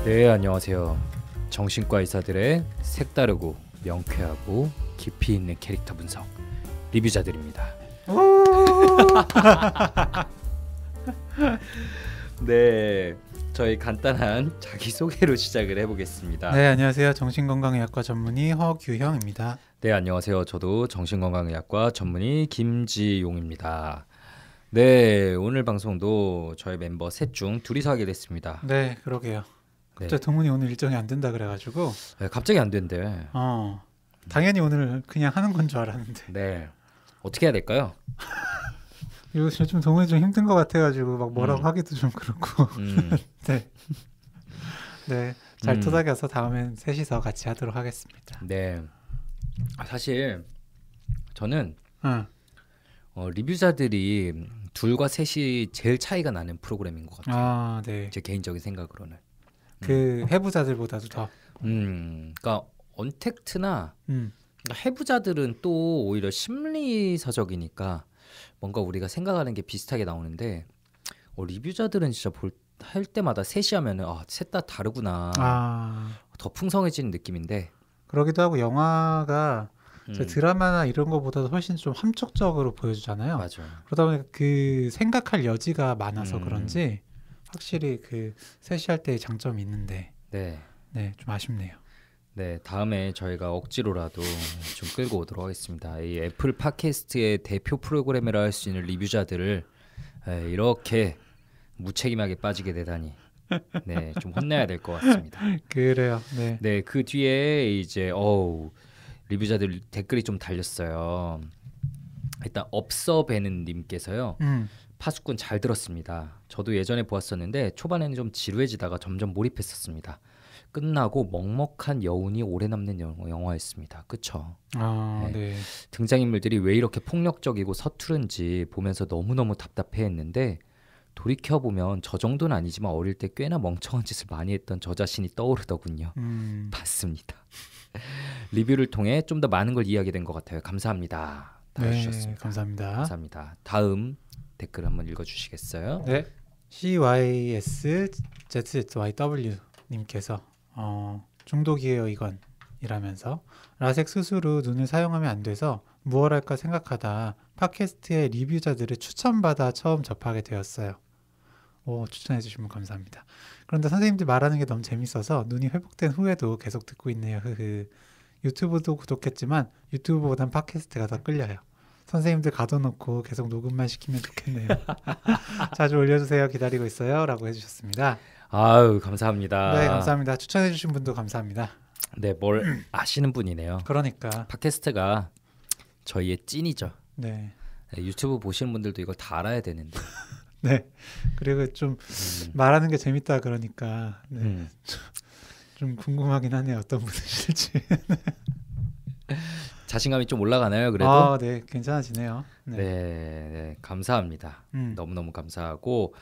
네, 안녕하세요. 정신과 의사들의 색다르고 명쾌하고 깊이 있는 캐릭터 분석 리뷰자들입니다. 네, 저희 간단한 자기소개로 시작을 해보겠습니다. 네, 안녕하세요. 정신건강의학과 전문의 허규형입니다. 네, 안녕하세요. 저도 정신건강의학과 전문의 김지용입니다. 네, 오늘 방송도 저희 멤버 셋 중 둘이서 하게 됐습니다. 네, 그러게요. 네. 갑자기 동훈이 오늘 일정이 안 된다 그래가지고 네, 갑자기 안 된대. 당연히 오늘 그냥 하는 건 줄 알았는데. 네, 어떻게 해야 될까요? 이거 좀 동훈이 좀 힘든 것 같아가지고 막 뭐라고 하기도 좀 그렇고. 네, 네, 잘 토닥여서 다음엔 셋이서 같이 하도록 하겠습니다. 네, 사실 저는 리뷰자들이 둘과 셋이 제일 차이가 나는 프로그램인 것 같아요. 아, 네. 제 개인적인 생각으로는. 그 해부자들보다도 더. 그러니까 언택트나 해부자들은 또 오히려 심리서적이니까 뭔가 우리가 생각하는 게 비슷하게 나오는데 리뷰자들은 진짜 할 때마다 셋이 하면은 셋 다 다르구나. 더 풍성해지는 느낌인데. 그러기도 하고 영화가 드라마나 이런 거보다도 훨씬 좀 함축적으로 보여주잖아요. 맞아요. 그러다 보니까 그 생각할 여지가 많아서 그런지 확실히 그 셋이 할 때의 장점이 있는데 네, 좀 아쉽네요. 네, 다음에 저희가 억지로라도 좀 끌고 오도록 하겠습니다. 이 애플 팟캐스트의 대표 프로그램이라 할 수 있는 리뷰자들을 이렇게 무책임하게 빠지게 되다니, 네, 좀 혼내야 될 것 같습니다. 그래요. 네, 그 뒤에 이제 리뷰자들 댓글이 좀 달렸어요. 일단 업서배는 님께서요. 파수꾼 잘 들었습니다. 저도 예전에 보았었는데 초반에는 좀 지루해지다가 점점 몰입했었습니다. 끝나고 먹먹한 여운이 오래 남는 영화였습니다. 그쵸? 네. 등장인물들이 왜 이렇게 폭력적이고 서투른지 보면서 너무너무 답답해했는데 돌이켜보면 저 정도는 아니지만 어릴 때 꽤나 멍청한 짓을 많이 했던 저 자신이 떠오르더군요. 봤습니다. 리뷰를 통해 좀 더 많은 걸 이해하게 된 것 같아요. 감사합니다. 네, 감사합니다. 감사합니다. 다음 댓글 한번 읽어주시겠어요? 네, CYSZZYW 님께서 중독이에요 이건 이라면서 라섹 수술 후 눈을 사용하면 안 돼서 무얼 할까 생각하다 팟캐스트의 리뷰자들을 추천받아 처음 접하게 되었어요. 추천해 주시면 감사합니다. 그런데 선생님들 말하는 게 너무 재밌어서 눈이 회복된 후에도 계속 듣고 있네요. 유튜브도 구독했지만 유튜브보단 팟캐스트가 더 끌려요. 선생님들 가둬놓고 계속 녹음만 시키면 좋겠네요. 자주 올려주세요. 기다리고 있어요. 라고 해주셨습니다. 아유, 감사합니다. 네, 감사합니다. 추천해주신 분도 감사합니다. 네, 뭘 아시는 분이네요. 그러니까 팟캐스트가 저희의 찐이죠. 네. 유튜브 보시는 분들도 이걸 다 알아야 되는데. 네. 그리고 좀 말하는 게 재밌다 그러니까 좀 궁금하긴 하네요. 어떤 분이실지. 자신감이 좀 올라가나요? 그래도? 네, 괜찮아지네요. 네, 감사합니다. 너무너무 감사하고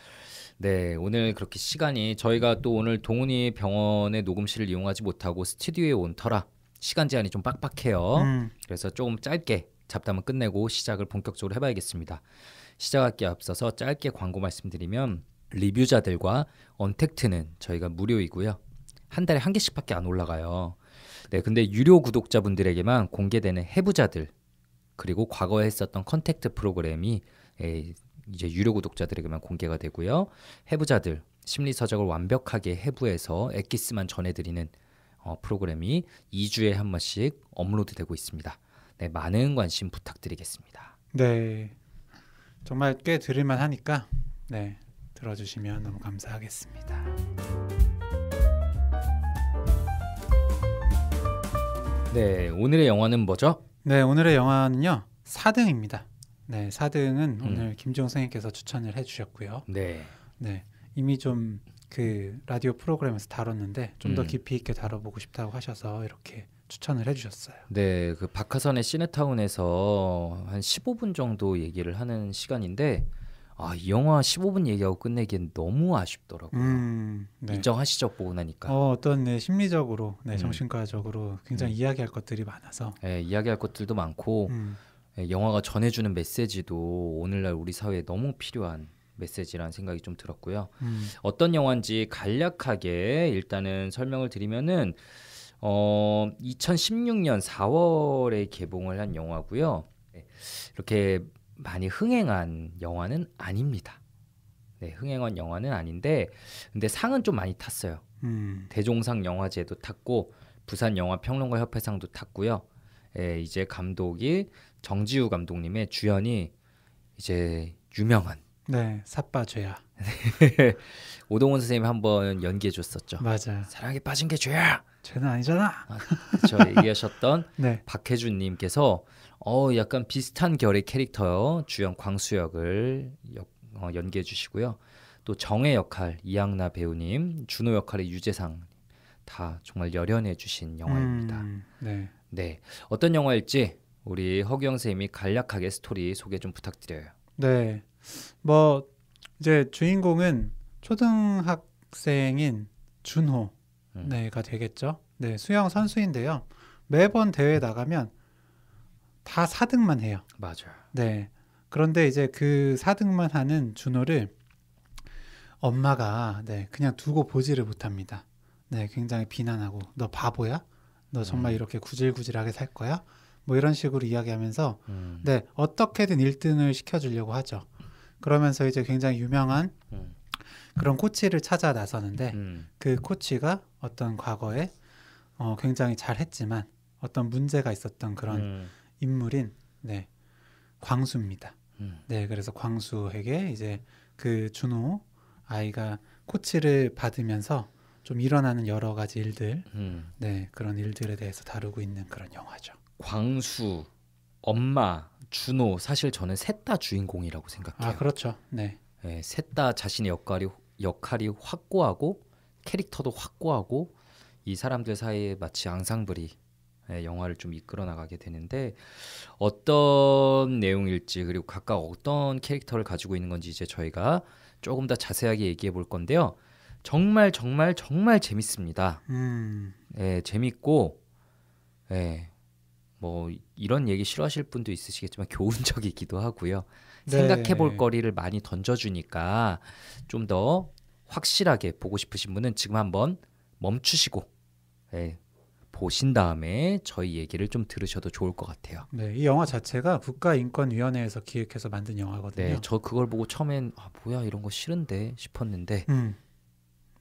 네, 오늘 그렇게 시간이 저희가 또 오늘 동훈이 병원의 녹음실을 이용하지 못하고 스튜디오에 온 터라 시간 제한이 좀 빡빡해요. 그래서 조금 짧게 잡담은 끝내고 시작을 본격적으로 해봐야겠습니다. 시작하기에 앞서서 짧게 광고 말씀드리면 리뷰자들과 언택트는 저희가 무료이고요. 한 달에 한 개씩밖에 안 올라가요. 네, 근데 유료 구독자분들에게만 공개되는 해부자들 그리고 과거에 했었던 컨택트 프로그램이 이제 유료 구독자들에게만 공개가 되고요. 해부자들 심리서적을 완벽하게 해부해서 엑기스만 전해드리는 프로그램이 2주에 한 번씩 업로드되고 있습니다. 네, 많은 관심 부탁드리겠습니다. 네, 정말 꽤 들을만 하니까 네, 들어주시면 너무 감사하겠습니다. 네, 오늘의 영화는 뭐죠? 네, 오늘의 영화는요 4등입니다. 네, 4등은 오늘 김지용 선생님께서 추천을 해주셨고요. 네, 이미 좀 그 라디오 프로그램에서 다뤘는데 좀 더 깊이 있게 다뤄보고 싶다고 하셔서 이렇게 추천을 해주셨어요. 네, 그 박하선의 시네타운에서 한 15분 정도 얘기를 하는 시간인데 이 영화 15분 얘기하고 끝내기엔 너무 아쉽더라고요. 네. 인정하시죠? 보고 나니까. 어떤 심리적으로, 정신과적으로 굉장히 이야기할 것들이 많아서. 네, 이야기할 것들도 많고 영화가 전해주는 메시지도 오늘날 우리 사회에 너무 필요한 메시지라는 생각이 좀 들었고요. 어떤 영화인지 간략하게 일단은 설명을 드리면은 2016년 4월에 개봉을 한 영화고요. 이렇게 많이 흥행한 영화는 아닙니다. 네, 흥행한 영화는 아닌데 근데 상은 좀 많이 탔어요. 대종상 영화제도 탔고 부산 영화평론가협회상도 탔고요. 예, 이제 감독이 정지우 감독님의 주연이 이제 유명한 네, 삿바죄야. 오동훈 선생님이 한번 연기해 줬었죠. 맞아. 사랑에 빠진 게 죄야. 죄는 아니잖아. 그렇죠. 얘기하셨던 네. 박혜준님께서 약간 비슷한 결의 캐릭터 주연 광수 역을 연기해 주시고요. 또 정의 역할 이양나 배우님, 준호 역할의 유재상 다 정말 열연해 주신 영화입니다. 네. 네, 어떤 영화일지 우리 허규영 선생님이 간략하게 스토리 소개 좀 부탁드려요. 네, 뭐 이제 주인공은 초등학생인 준호 네가 되겠죠. 네, 수영 선수인데요. 매번 대회 나가면 다 4등만 해요. 맞아요. 네, 그런데 이제 그 4등만 하는 준호를 엄마가 그냥 두고 보지를 못합니다. 네, 굉장히 비난하고 너 바보야? 너 정말 이렇게 구질구질하게 살 거야? 뭐 이런 식으로 이야기하면서 네, 어떻게든 1등을 시켜주려고 하죠. 그러면서 이제 굉장히 유명한 그런 코치를 찾아 나서는데 그 코치가 어떤 과거에 굉장히 잘했지만 어떤 문제가 있었던 그런 인물인 광수입니다. 네, 그래서 광수에게 이제 그 준호 아이가 코치를 받으면서 좀 일어나는 여러 가지 일들, 네, 그런 일들에 대해서 다루고 있는 그런 영화죠. 광수, 엄마, 준호 사실 저는 셋 다 주인공이라고 생각해요. 아, 그렇죠. 네. 네, 셋 다 자신의 역할이 확고하고 캐릭터도 확고하고 이 사람들 사이에 마치 앙상블이 영화를 좀 이끌어 나가게 되는데 어떤 내용일지 그리고 각각 어떤 캐릭터를 가지고 있는 건지 이제 저희가 조금 더 자세하게 얘기해 볼 건데요. 정말 정말 정말 재밌습니다. 예, 재밌고 뭐 이런 얘기 싫어하실 분도 있으시겠지만 교훈적이기도 하고요. 네. 생각해 볼 거리를 많이 던져주니까 좀 더 확실하게 보고 싶으신 분은 지금 한번 멈추시고 보신 다음에 저희 얘기를 좀 들으셔도 좋을 것 같아요. 네, 이 영화 자체가 국가인권위원회에서 기획해서 만든 영화거든요. 네, 저 그걸 보고 처음엔 뭐야 이런 거 싫은데 싶었는데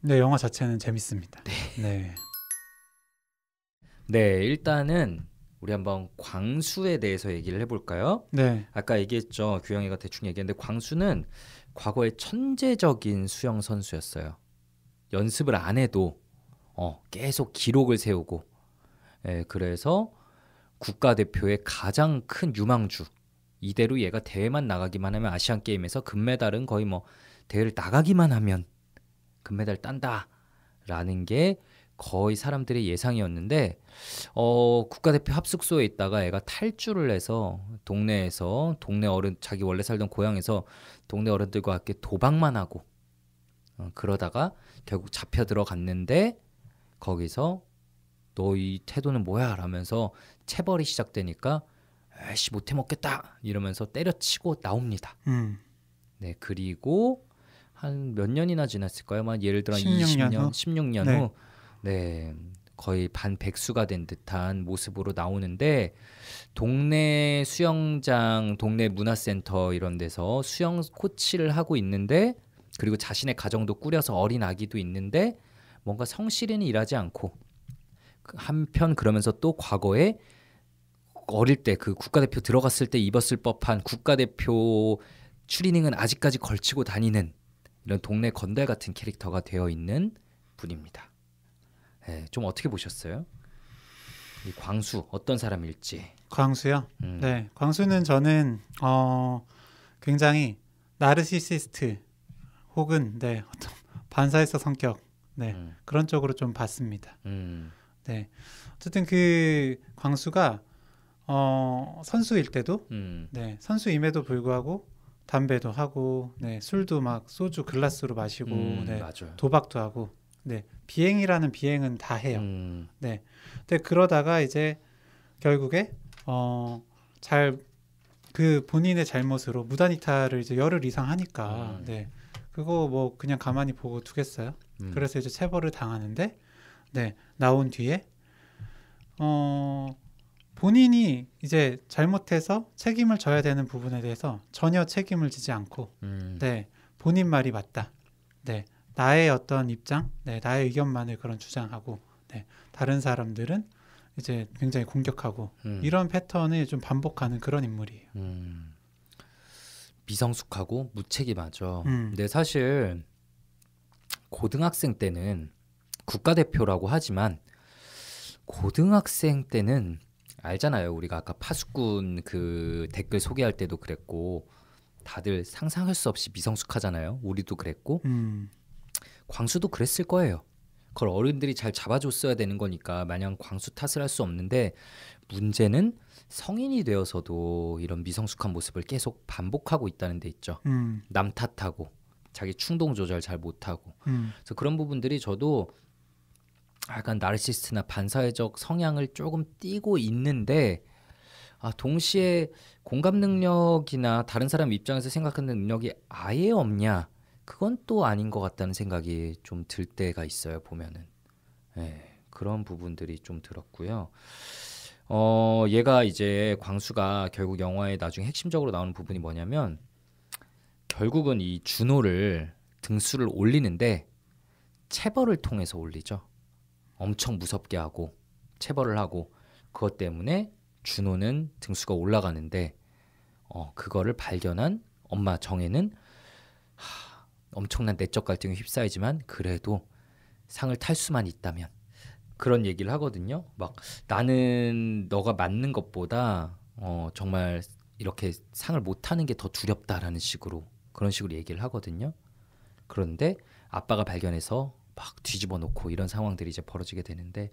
네, 영화 자체는 재밌습니다. 네, 일단은 우리 한번 광수에 대해서 얘기를 해볼까요? 네. 아까 얘기했죠. 규영이가 대충 얘기했는데 광수는 과거에 천재적인 수영 선수였어요. 연습을 안 해도 계속 기록을 세우고 그래서 국가대표의 가장 큰 유망주. 이대로 얘가 대회만 나가기만 하면 아시안게임에서 금메달은 거의 뭐 대회를 나가기만 하면 금메달 딴다라는 게 거의 사람들의 예상이었는데 국가대표 합숙소에 있다가 애가 탈주를 해서 동네 어른 자기 원래 살던 고향에서 동네 어른들과 함께 도박만 하고 그러다가 결국 잡혀 들어갔는데 거기서 너 이 태도는 뭐야 라면서 체벌이 시작되니까 에이씨 못해 먹겠다 이러면서 때려치고 나옵니다. 네, 그리고 한 몇 년이나 지났을까요? 예를 들어 16년 16년 후 네, 거의 반백수가 된 듯한 모습으로 나오는데 동네 수영장, 동네 문화센터 이런 데서 수영 코치를 하고 있는데 그리고 자신의 가정도 꾸려서 어린 아기도 있는데 뭔가 성실히는 일하지 않고 한편 그러면서 또 과거에 어릴 때 그 국가대표 들어갔을 때 입었을 법한 국가대표 추리닝은 아직까지 걸치고 다니는 이런 동네 건달 같은 캐릭터가 되어 있는 분입니다. 좀 어떻게 보셨어요? 이 광수 어떤 사람일지. 광수요? 네, 광수는 저는 굉장히 나르시시스트 혹은 어떤 반사회사 성격 그런 쪽으로 좀 봤습니다. 네, 어쨌든 그 광수가 선수일 때도 선수임에도 불구하고 담배도 하고 술도 막 소주 글라스로 마시고 맞아요. 도박도 하고 비행이라는 비행은 다 해요. 근데 그러다가 이제 결국에 잘 그 본인의 잘못으로 무단 이탈을 이제 열흘 이상 하니까 네 그거 뭐 그냥 가만히 보고 두겠어요. 그래서 이제 체벌을 당하는데 네 나온 뒤에 본인이 이제 잘못해서 책임을 져야 되는 부분에 대해서 전혀 책임을 지지 않고 네 본인 말이 맞다. 네 나의 어떤 입장, 네 나의 의견만을 그런 주장하고 네 다른 사람들은 이제 굉장히 공격하고 이런 패턴을 좀 반복하는 그런 인물이에요. 미성숙하고 무책임하죠. 근데 사실 고등학생 때는 국가대표라고 하지만 고등학생 때는 알잖아요. 우리가 아까 파수꾼 그 댓글 소개할 때도 그랬고 다들 상상할 수 없이 미성숙하잖아요. 우리도 그랬고 광수도 그랬을 거예요. 그걸 어른들이 잘 잡아줬어야 되는 거니까 마냥 광수 탓을 할 수 없는데 문제는 성인이 되어서도 이런 미성숙한 모습을 계속 반복하고 있다는 데 있죠. 남 탓하고 자기 충동 조절 잘 못하고 그래서 그런 부분들이 저도 약간 나르시스트나 반사회적 성향을 조금 띠고 있는데 동시에 공감 능력이나 다른 사람 입장에서 생각하는 능력이 아예 없냐 그건 또 아닌 것 같다는 생각이 좀 들 때가 있어요. 보면은 그런 부분들이 좀 들었고요. 얘가 이제 광수가 결국 영화의 나중에 핵심적으로 나오는 부분이 뭐냐면 결국은 이 준호를 등수를 올리는데 체벌을 통해서 올리죠. 엄청 무섭게 하고 체벌을 하고 그것 때문에 준호는 등수가 올라가는데 그거를 발견한 엄마 정혜는 엄청난 내적 갈등에 휩싸이지만 그래도 상을 탈 수만 있다면 그런 얘기를 하거든요. 막 나는 너가 맞는 것보다 정말 이렇게 상을 못 타는 게 더 두렵다라는 식으로 그런 식으로 얘기를 하거든요. 그런데 아빠가 발견해서 막 뒤집어 놓고 이런 상황들이 이제 벌어지게 되는데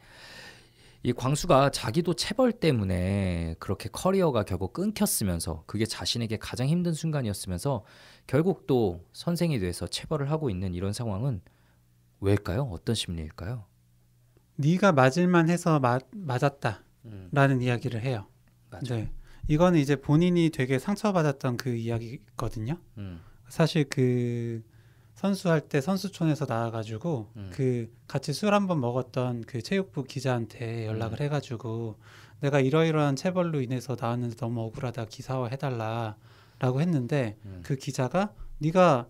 이 광수가 자기도 체벌 때문에 그렇게 커리어가 결국 끊겼으면서 그게 자신에게 가장 힘든 순간이었으면서 결국 또 선생이 돼서 체벌을 하고 있는 이런 상황은 왜일까요? 어떤 심리일까요? 네가 맞을만 해서 맞았다라는 이야기를 해요. 맞아. 네, 이거는 이제 본인이 되게 상처받았던 그 이야기거든요. 사실 그 선수할 때 선수촌에서 나와가지고 그 같이 술 한번 먹었던 그 체육부 기자한테 연락을 해가지고 내가 이러이러한 체벌로 인해서 나왔는데 너무 억울하다 기사화 해달라라고 했는데 그 기자가 네가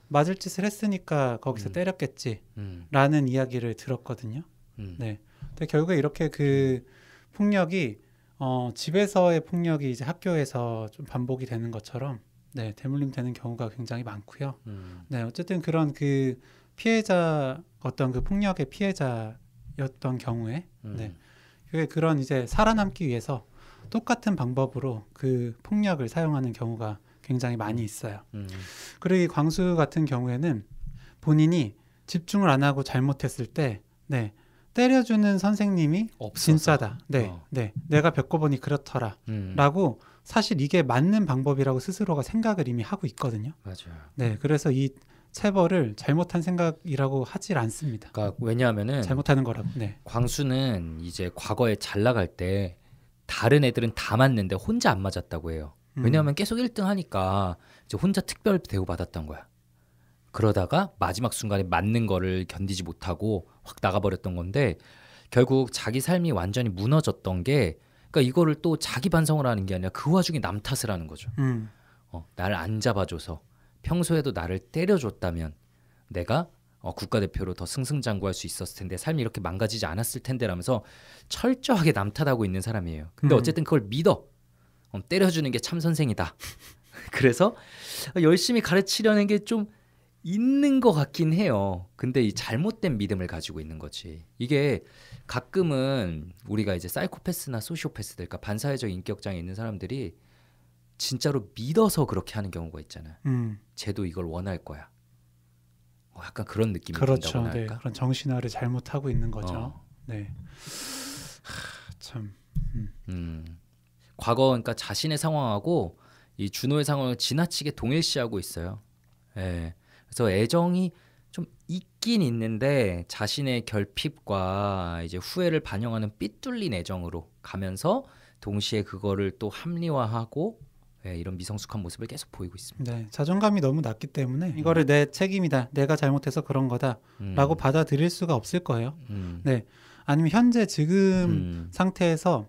맞을 짓을 했으니까 거기서 때렸겠지라는 이야기를 들었거든요. 네, 근데 결국에 이렇게 그 폭력이 집에서의 폭력이 이제 학교에서 좀 반복이 되는 것처럼 네, 대물림 되는 경우가 굉장히 많고요. 네, 어쨌든 그런 그 피해자 어떤 그 폭력의 피해자였던 경우에 네, 그런 이제 살아남기 위해서 똑같은 방법으로 그 폭력을 사용하는 경우가 굉장히 많이 있어요. 그리고 이 광수 같은 경우에는 본인이 집중을 안 하고 잘못했을 때 네, 때려주는 선생님이 없어서. 진짜다. 네, 네, 내가 겪어보니 그렇더라라고 사실 이게 맞는 방법이라고 스스로가 생각을 이미 하고 있거든요. 맞아요. 네, 그래서 이 체벌을 잘못한 생각이라고 하질 않습니다. 그러니까 왜냐하면은 잘못하는 거라고. 네. 광수는 이제 과거에 잘 나갈 때 다른 애들은 다 맞는데 혼자 안 맞았다고 해요. 왜냐하면 계속 1등 하니까 이제 혼자 특별 대우 받았던 거야. 그러다가 마지막 순간에 맞는 거를 견디지 못하고 확 나가버렸던 건데 결국 자기 삶이 완전히 무너졌던 게 그러니까 이거를 또 자기 반성을 하는 게 아니라 그 와중에 남 탓을 하는 거죠. 나를 안 잡아줘서 평소에도 나를 때려줬다면 내가 국가대표로 더 승승장구할 수 있었을 텐데 삶이 이렇게 망가지지 않았을 텐데 라면서 철저하게 남 탓하고 있는 사람이에요. 근데 어쨌든 그걸 믿어. 때려주는 게 참 선생이다. 그래서 열심히 가르치려는 게 좀 있는 것 같긴 해요. 근데 이 잘못된 믿음을 가지고 있는 거지. 이게 가끔은 우리가 이제 사이코패스나 소시오패스들, 그러니까 반사회적 인격장애 있는 사람들이 진짜로 믿어서 그렇게 하는 경우가 있잖아. 쟤도 이걸 원할 거야. 약간 그런 느낌이 그렇죠. 든다고나 네, 할까? 그런 정신화를 잘못하고 있는 거죠. 네. 참. 과거 그러니까 자신의 상황하고 이 준호의 상황을 지나치게 동일시하고 있어요. 예. 그래서 애정이 좀 있긴 있는데 자신의 결핍과 이제 후회를 반영하는 삐뚤린 애정으로 가면서 동시에 그거를 또 합리화하고 네, 이런 미성숙한 모습을 계속 보이고 있습니다. 네, 자존감이 너무 낮기 때문에 이거를 내 책임이다, 내가 잘못해서 그런 거다라고 받아들일 수가 없을 거예요. 네, 아니면 현재 지금 상태에서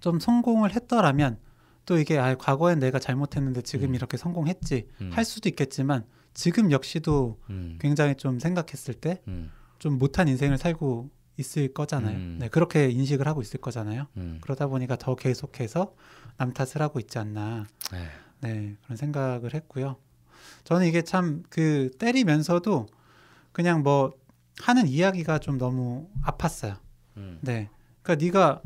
좀 성공을 했더라면 또 이게 과거엔 내가 잘못했는데 지금 이렇게 성공했지 할 수도 있겠지만 지금 역시도 굉장히 좀 생각했을 때 좀 못한 인생을 살고 있을 거잖아요. 네, 그렇게 인식을 하고 있을 거잖아요. 그러다 보니까 더 계속해서 남 탓을 하고 있지 않나. 네, 그런 생각을 했고요. 저는 이게 참 그 때리면서도 그냥 뭐 하는 이야기가 좀 너무 아팠어요. 네, 그러니까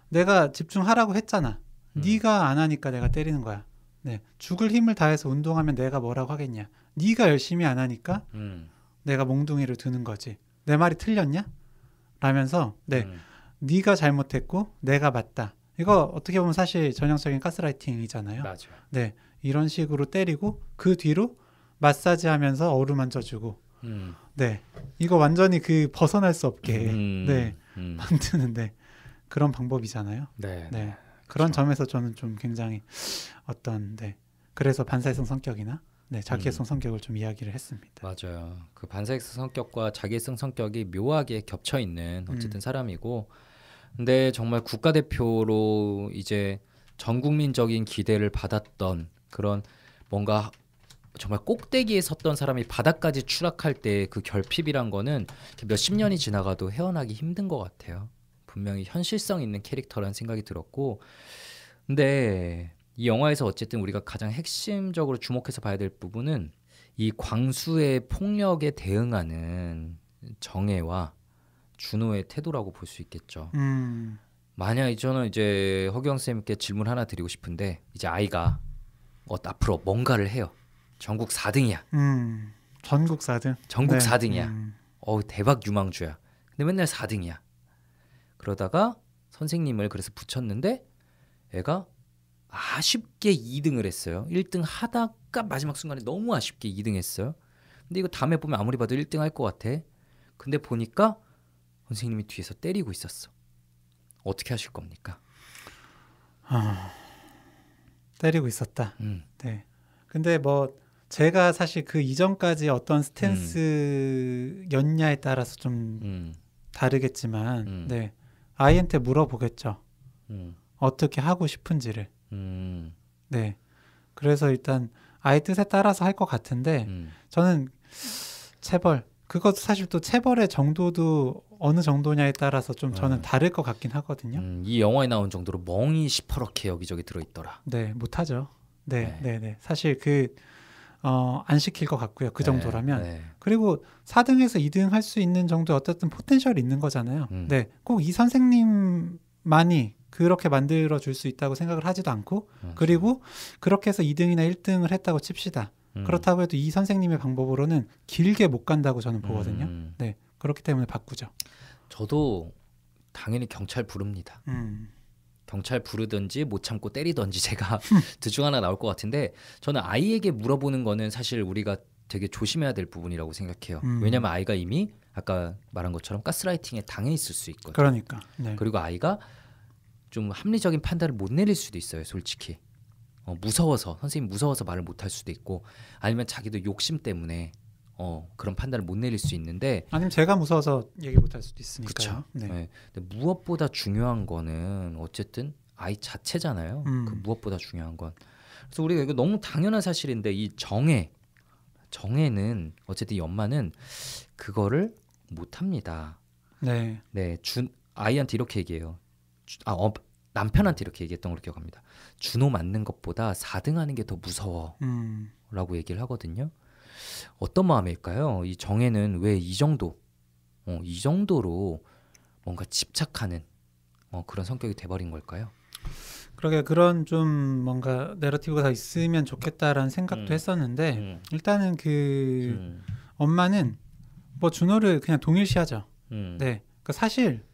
내가 집중하라고 했잖아. 네가 안 하니까 내가 때리는 거야. 네, 죽을 힘을 다해서 운동하면 내가 뭐라고 하겠냐. 네가 열심히 안 하니까 내가 몽둥이를 드는 거지. 내 말이 틀렸냐? 라면서 네가 잘못했고 내가 맞다. 이거 어떻게 보면 사실 전형적인 가스라이팅이잖아요. 맞아요. 네, 이런 식으로 때리고 그 뒤로 마사지하면서 어루만져주고 네, 이거 완전히 그 벗어날 수 없게 네, 만드는데 그런 방법이잖아요. 네. 네. 그런 점에서 저는 좀 굉장히 어떤 그래서 반사회성 성격이나 자기애성 성격을 좀 이야기를 했습니다. 맞아요. 그 반사회성 성격과 자기애성 성격이 묘하게 겹쳐 있는 어쨌든 사람이고, 근데 정말 국가대표로 이제 전 국민적인 기대를 받았던 그런 뭔가 정말 꼭대기에 섰던 사람이 바닥까지 추락할 때 그 결핍이란 거는 몇십 년이 지나가도 헤어나기 힘든 것 같아요. 분명히 현실성 있는 캐릭터라는 생각이 들었고, 근데 이 영화에서 어쨌든 우리가 가장 핵심적으로 주목해서 봐야 될 부분은 이 광수의 폭력에 대응하는 정혜와 준호의 태도라고 볼 수 있겠죠. 만약 저는 이제 허경 쌤께 질문 하나 드리고 싶은데, 이제 아이가 앞으로 뭔가를 해요. 전국 4등이야. 전국 4등. 전국 4등이야. 대박 유망주야. 근데 맨날 4등이야. 그러다가 선생님을 그래서 붙였는데 애가 아쉽게 2등을 했어요. 1등 하다가 마지막 순간에 너무 아쉽게 2등 했어요. 근데 이거 다음에 보면 아무리 봐도 1등 할 것 같아. 근데 보니까 선생님이 뒤에서 때리고 있었어. 어떻게 하실 겁니까? 때리고 있었다. 네. 근데 뭐 제가 사실 그 이전까지 어떤 스탠스였냐에 따라서 좀 다르겠지만 네. 아이한테 물어보겠죠. 어떻게 하고 싶은지를. 네. 그래서 일단 아이 뜻에 따라서 할 것 같은데 저는 체벌, 그것도 사실 또 체벌의 정도도 어느 정도냐에 따라서 좀 저는 다를 것 같긴 하거든요. 이 영화에 나온 정도로 멍이 시퍼렇게 여기저기 들어있더라. 네, 못하죠. 네. 사실 안 시킬 것 같고요. 그 정도라면. 그리고 4등에서 2등 할 수 있는 정도의 어쨌든 포텐셜이 있는 거잖아요. 네, 꼭 이 선생님만이 그렇게 만들어 줄 수 있다고 생각을 하지도 않고, 그리고 그렇게 해서 2등이나 1등을 했다고 칩시다. 그렇다고 해도 이 선생님의 방법으로는 길게 못 간다고 저는 보거든요. 네, 그렇기 때문에 바꾸죠. 저도 당연히 경찰 부릅니다. 경찰 부르든지 못 참고 때리든지 제가 둘 중 하나 나올 것 같은데, 저는 아이에게 물어보는 거는 사실 우리가 되게 조심해야 될 부분이라고 생각해요. 왜냐하면 아이가 이미 아까 말한 것처럼 가스라이팅에 당해 있을 수 있거든요. 그러니까. 네. 그리고 아이가 좀 합리적인 판단을 못 내릴 수도 있어요. 솔직히 무서워서, 선생님 무서워서 말을 못 할 수도 있고, 아니면 자기도 욕심 때문에 그런 판단을 못 내릴 수 있는데, 아니면 제가 무서워서 얘기 못 할 수도 있으니까요. 그쵸? 네. 네. 근데 무엇보다 중요한 거는 어쨌든 아이 자체잖아요. 그 무엇보다 중요한 건. 그래서 우리가 이거 너무 당연한 사실인데, 이 정혜는 어쨌든 이 엄마는 그거를 못 합니다. 네. 아이한테 이렇게 얘기해요. 남편한테 이렇게 얘기했던 걸로 기억합니다. 준호 맞는 것보다 4등 하는 게 더 무서워 라고 얘기를 하거든요. 어떤 마음일까요? 이 정혜는 왜 이 정도로 뭔가 집착하는 그런 성격이 돼버린 걸까요? 그러게, 그런 좀 뭔가 내러티브가 더 있으면 좋겠다라는 생각도 했었는데, 일단은 엄마는 뭐 준호를 그냥 동일시하죠. 네, 그러니까 사실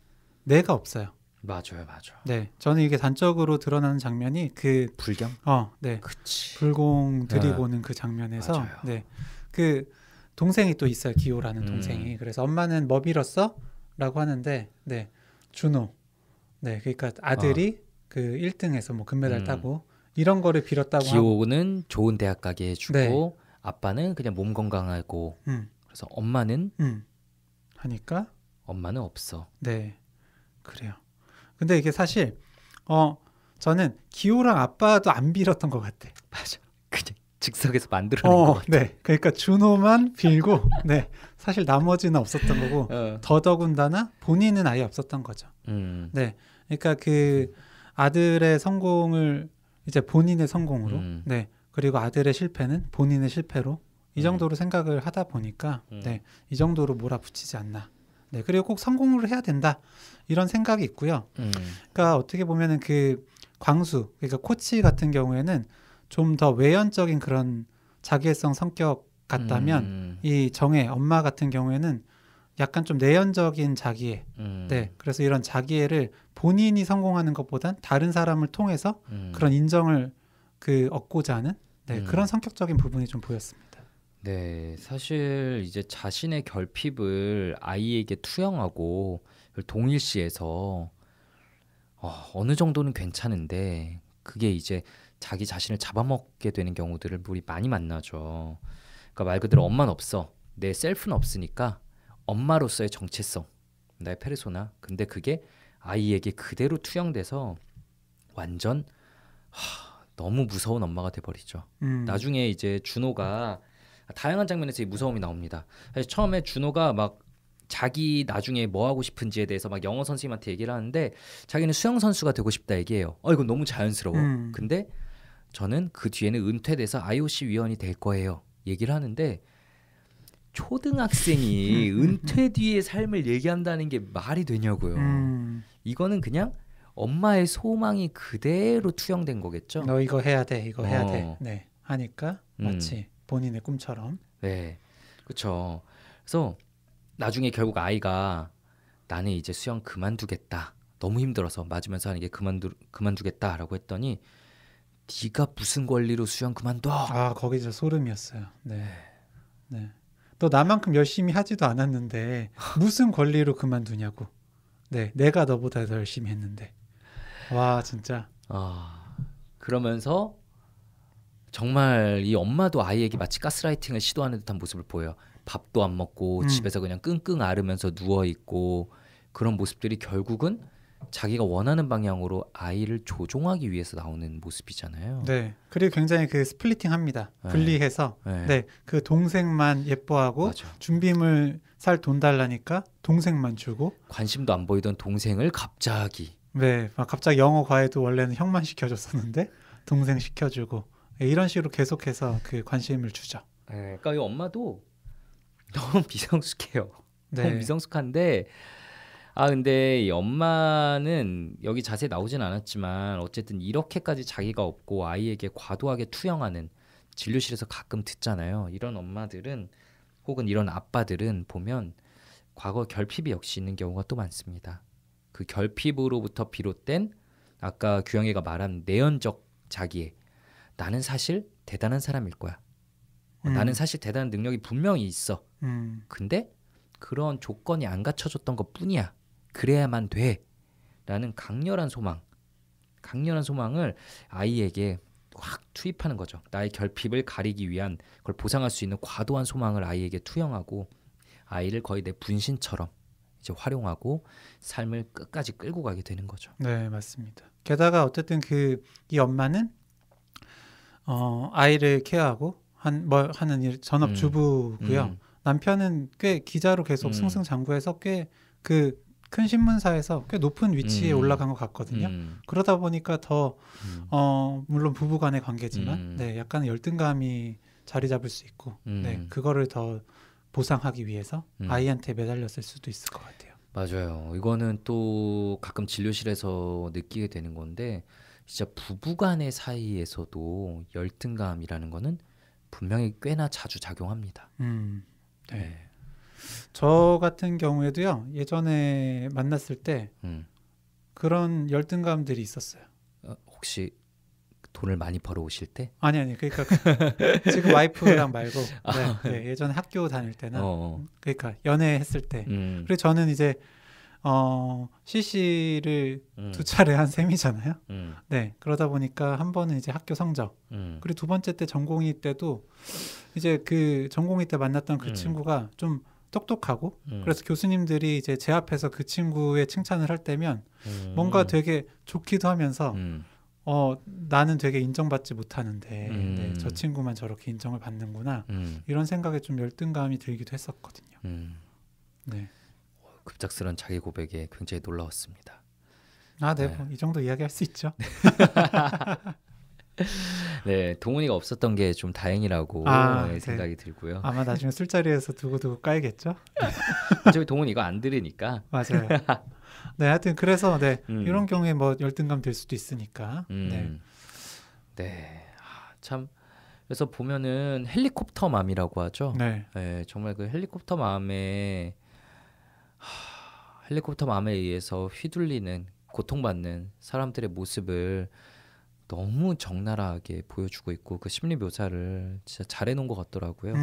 내가 없어요. 맞아요. 네, 저는 이게 단적으로 드러나는 장면이 불경? 네, 그치. 불공 들이고 오는 그 장면에서, 맞아요. 네, 그 동생이 또 있어요. 기호라는 동생이. 그래서 엄마는 뭐 빌었어?라고 하는데, 네, 준호. 네, 그러니까 아들이 그 1등에서 뭐 금메달 따고 이런 거를 빌었다고 하고. 기호는 좋은 대학 가게 해주고 네. 아빠는 그냥 몸 건강하고 그래서 엄마는 하니까 엄마는 없어. 네, 그래요. 근데 이게 사실 저는 기호랑 아빠도 안 빌었던 것 같아. 맞아. 그냥 즉석에서 만들어낸 것 같아. 네, 그러니까 준호만 빌고 네, 사실 나머지는 없었던 거고 더더군다나 본인은 아예 없었던 거죠. 네, 그러니까 그 아들의 성공을 이제 본인의 성공으로 네, 그리고 아들의 실패는 본인의 실패로 이 정도로 생각을 하다 보니까 네, 이 정도로 몰아붙이지 않나. 네, 그리고 꼭 성공을 해야 된다 이런 생각이 있고요. 그러니까 어떻게 보면은 그 광수, 그러니까 코치 같은 경우에는 좀 더 외연적인 그런 자기애성 성격 같다면 이 정혜 엄마 같은 경우에는 약간 좀 내연적인 자기애. 네, 그래서 이런 자기애를 본인이 성공하는 것보단 다른 사람을 통해서 그런 인정을 얻고자 하는 네, 그런 성격적인 부분이 좀 보였습니다. 네, 사실 이제 자신의 결핍을 아이에게 투영하고 동일시해서 어느 정도는 괜찮은데 그게 이제 자기 자신을 잡아먹게 되는 경우들을 우리 많이 만나죠. 그러니까 말 그대로 엄마는 없어. 내 셀프는 없으니까 엄마로서의 정체성, 나의 페르소나. 근데 그게 아이에게 그대로 투영돼서 완전 너무 무서운 엄마가 돼버리죠. 나중에 이제 준호가 다양한 장면에서 이 무서움이 나옵니다. 사실 처음에 준호가 막 자기 나중에 뭐 하고 싶은지에 대해서 막 영어 선생님한테 얘기를 하는데 자기는 수영 선수가 되고 싶다 얘기해요. 이건 너무 자연스러워. 근데 저는 그 뒤에는 은퇴돼서 IOC 위원이 될 거예요 얘기를 하는데 초등학생이 은퇴 뒤의 삶을 얘기한다는 게 말이 되냐고요. 이거는 그냥 엄마의 소망이 그대로 투영된 거겠죠. 너 이거 해야 돼, 이거 해야 돼. 네, 하니까 마치 본인의 꿈처럼. 네, 그렇죠. 그래서 나중에 결국 아이가 나는 이제 수영 그만두겠다. 너무 힘들어서 맞으면서 하는 게 그만두겠다라고 했더니 네가 무슨 권리로 수영 그만둬? 거기 진짜 소름이었어요. 네, 네. 너 나만큼 열심히 하지도 않았는데 무슨 권리로 그만두냐고. 네, 내가 너보다 더 열심히 했는데. 와, 진짜. 그러면서 정말 이 엄마도 아이에게 마치 가스라이팅을 시도하는 듯한 모습을 보여요. 밥도 안 먹고 집에서 그냥 끙끙 앓으면서 누워있고 그런 모습들이 결국은 자기가 원하는 방향으로 아이를 조종하기 위해서 나오는 모습이잖아요. 네, 그리고 굉장히 그 스플리팅합니다. 분리해서 네, 그 동생만 예뻐하고 맞아. 준비물 살 돈 달라니까 동생만 주고 관심도 안 보이던 동생을 갑자기 네, 갑자기 영어 과외도 원래는 형만 시켜줬었는데 동생 시켜주고 네, 이런 식으로 계속해서 그 관심을 주죠. 네, 그러니까 이 엄마도 너무 미성숙해요. 네. 너무 미성숙한데 근데 이 엄마는 여기 자세히 나오진 않았지만 어쨌든 이렇게까지 자기가 없고 아이에게 과도하게 투영하는 진료실에서 가끔 듣잖아요. 이런 엄마들은 혹은 이런 아빠들은 보면 과거 결핍이 역시 있는 경우가 또 많습니다. 그 결핍으로부터 비롯된 아까 규영이가 말한 내연적 자기애. 나는 사실 대단한 사람일 거야. 나는 사실 대단한 능력이 분명히 있어. 근데 그런 조건이 안 갖춰졌던 것뿐이야. 그래야만 돼. 라는 강렬한 소망을 아이에게 확 투입하는 거죠. 나의 결핍을 가리기 위한 그걸 보상할 수 있는 과도한 소망을 아이에게 투영하고 아이를 거의 내 분신처럼 이제 활용하고 삶을 끝까지 끌고 가게 되는 거죠. 네, 맞습니다. 게다가 어쨌든 이 엄마는 아이를 케어하고 하는 일 전업 주부고요. 남편은 꽤 기자로 계속 승승장구해서 꽤 큰 신문사에서 꽤 높은 위치에 올라간 것 같거든요. 그러다 보니까 더 물론 부부간의 관계지만 네, 약간 열등감이 자리 잡을 수 있고 네, 그거를 더 보상하기 위해서 아이한테 매달렸을 수도 있을 것 같아요. 맞아요. 이거는 또 가끔 진료실에서 느끼게 되는 건데 진짜 부부간의 사이에서도 열등감이라는 거는 분명히 꽤나 자주 작용합니다. 네. 저 같은 경우에도요. 예전에 만났을 때 그런 열등감들이 있었어요. 혹시 돈을 많이 벌어 오실 때? 아니 그러니까 지금 와이프랑 말고 네, 예전에 학교 다닐 때나 그러니까 연애했을 때 그리고 저는 이제 CC를 두 차례 한 셈이잖아요. 네, 그러다 보니까 한 번은 이제 학교 성적, 그리고 두 번째 때 전공의 때도 이제 그 전공의 때 만났던 그 친구가 좀 똑똑하고 그래서 교수님들이 이제 제 앞에서 그 친구의 칭찬을 할 때면 뭔가 되게 좋기도 하면서 나는 되게 인정받지 못하는데 네, 저 친구만 저렇게 인정을 받는구나 이런 생각에 좀 열등감이 들기도 했었거든요. 네. 급작스런 자기 고백에 굉장히 놀라웠습니다. 네, 뭐 이 정도 이야기할 수 있죠. 네, 동훈이가 없었던 게 좀 다행이라고 생각이 들고요. 아마 나중에 술자리에서 두고두고 까이겠죠. 어차피 동훈이 이거 안 들으니까. 맞아요. 네, 하여튼 그래서 이런 경우에 뭐 열등감 들 수도 있으니까. 참 그래서 보면은 헬리콥터 맘이라고 하죠. 네, 정말 그 헬리콥터 맘에 의해서 휘둘리는 고통받는 사람들의 모습을 너무 적나라하게 보여주고 있고 그 심리 묘사를 진짜 잘해놓은 것 같더라고요.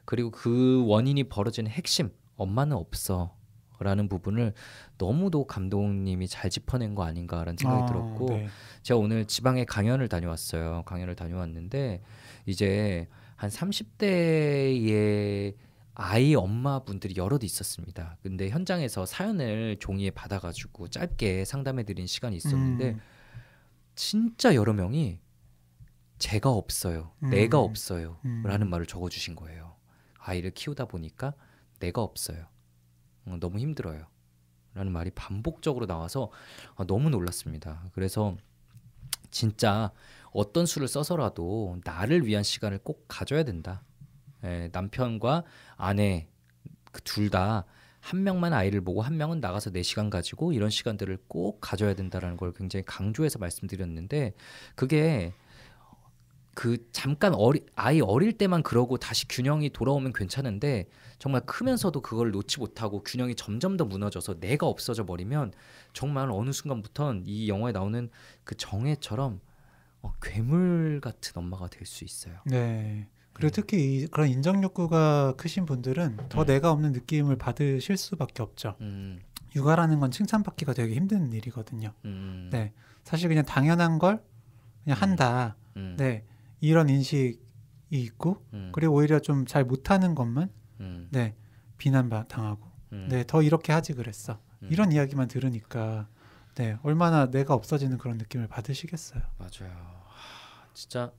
그리고 그 원인이 벌어지는 핵심 엄마는 없어 라는 부분을 너무도 감독님이 잘 짚어낸 거 아닌가라는 생각이 들었고 네. 제가 오늘 지방에 강연을 다녀왔는데 이제 한 30대의 아이 엄마분들이 여럿 있었습니다. 근데 현장에서 사연을 종이에 받아가지고 짧게 상담해드린 시간이 있었는데 진짜 여러 명이 제가 없어요, 내가 없어요 라는 말을 적어주신 거예요. 아이를 키우다 보니까 내가 없어요, 너무 힘들어요 라는 말이 반복적으로 나와서 너무 놀랐습니다. 그래서 진짜 어떤 수를 써서라도 나를 위한 시간을 꼭 가져야 된다. 남편과 아내 그 둘 다 한 명만 아이를 보고 한 명은 나가서 내 시간 가지고 이런 시간들을 꼭 가져야 된다라는 걸 굉장히 강조해서 말씀드렸는데 그게 그 잠깐 아이 어릴 때만 그러고 다시 균형이 돌아오면 괜찮은데 정말 크면서도 그걸 놓지 못하고 균형이 점점 더 무너져서 내가 없어져 버리면 정말 어느 순간부터는 이 영화에 나오는 그 정혜처럼 괴물 같은 엄마가 될 수 있어요. 네. 그리고 특히 그런 인정 욕구가 크신 분들은 더 내가 없는 느낌을 받으실 수밖에 없죠. 육아라는 건 칭찬받기가 되게 힘든 일이거든요. 네, 사실 그냥 당연한 걸 그냥 한다. 네, 이런 인식이 있고 그리고 오히려 좀 잘 못하는 것만 네 비난당하고 네, 더 이렇게 하지 그랬어. 이런 이야기만 들으니까 네, 얼마나 내가 없어지는 그런 느낌을 받으시겠어요. 맞아요. 진짜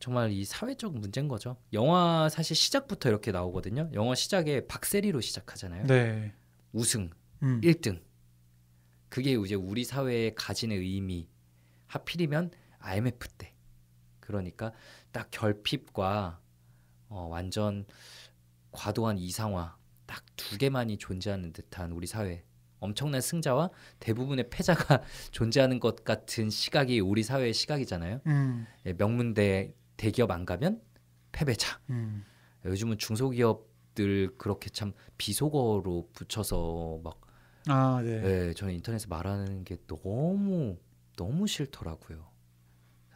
정말 이 사회적 문제인 거죠. 영화 사실 시작부터 이렇게 나오거든요. 영화 시작에 박세리로 시작하잖아요. 네. 우승 1등. 그게 이제 우리 사회에 가지는 의미. 하필이면 IMF 때. 그러니까 딱 결핍과 완전 과도한 이상화 딱 두 개만이 존재하는 듯한 우리 사회. 엄청난 승자와 대부분의 패자가 존재하는 것 같은 시각이 우리 사회의 시각이잖아요. 명문대 대기업 안 가면 패배자. 요즘은 중소기업들 그렇게 참 비속어로 붙여서 막 네, 저는 인터넷에 말하는 게 너무 싫더라고요.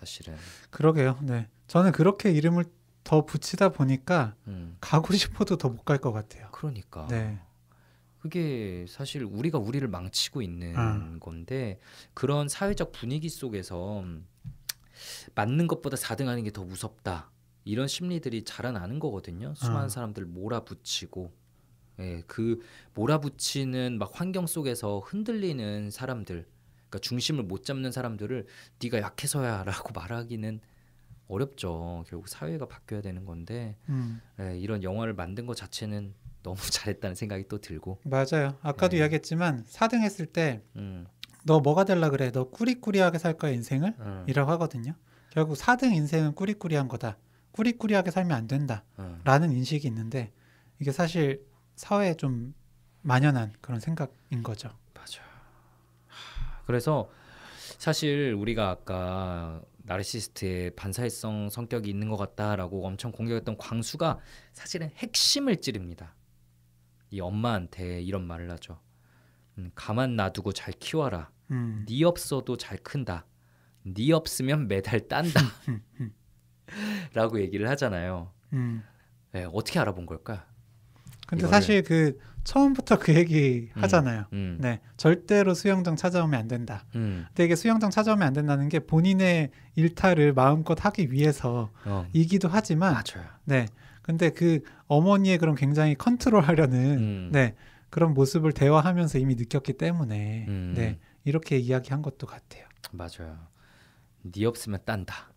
사실은. 그러게요. 네, 저는 그렇게 이름을 더 붙이다 보니까 가고 싶어도 더 못 갈 것 같아요. 그러니까. 네. 그게 사실 우리가 우리를 망치고 있는 건데 그런 사회적 분위기 속에서 맞는 것보다 4등하는 게 더 무섭다. 이런 심리들이 자라나는 거거든요. 수많은 사람들 몰아붙이고 그 몰아붙이는 막 환경 속에서 흔들리는 사람들 그러니까 중심을 못 잡는 사람들을 네가 약해서야라고 말하기는 어렵죠. 결국 사회가 바뀌어야 되는 건데 이런 영화를 만든 것 자체는 너무 잘했다는 생각이 또 들고 맞아요. 아까도 이야기했지만 4등 했을 때 너 뭐가 될라 그래? 너 꾸리꾸리하게 살 거야 인생을? 이라고 하거든요. 결국 4등 인생은 꾸리꾸리한 거다. 꾸리꾸리하게 살면 안 된다. 라는 인식이 있는데 이게 사실 사회에 좀 만연한 그런 생각인 거죠. 맞아요. 그래서 사실 우리가 아까 나르시시스트의 반사회성 성격이 있는 것 같다라고 엄청 공격했던 광수가 사실은 핵심을 찌릅니다. 이 엄마한테 이런 말을 하죠. 가만 놔두고 잘 키워라. 네 없어도 잘 큰다. 네 없으면 매달 딴다. 라고 얘기를 하잖아요. 네, 어떻게 알아본 걸까? 근데 이거를- 사실 그 처음부터 그 얘기 하잖아요. 네, 절대로 수영장 찾아오면 안 된다. 근데 이게 수영장 찾아오면 안 된다는 게 본인의 일탈을 마음껏 하기 위해서이기도 하지만, 맞아요. 네, 근데 그 어머니의 그런 굉장히 컨트롤하려는 네, 그런 모습을 대화하면서 이미 느꼈기 때문에 네, 이렇게 이야기한 것도 같아요. 맞아요. 네 없으면 딴다.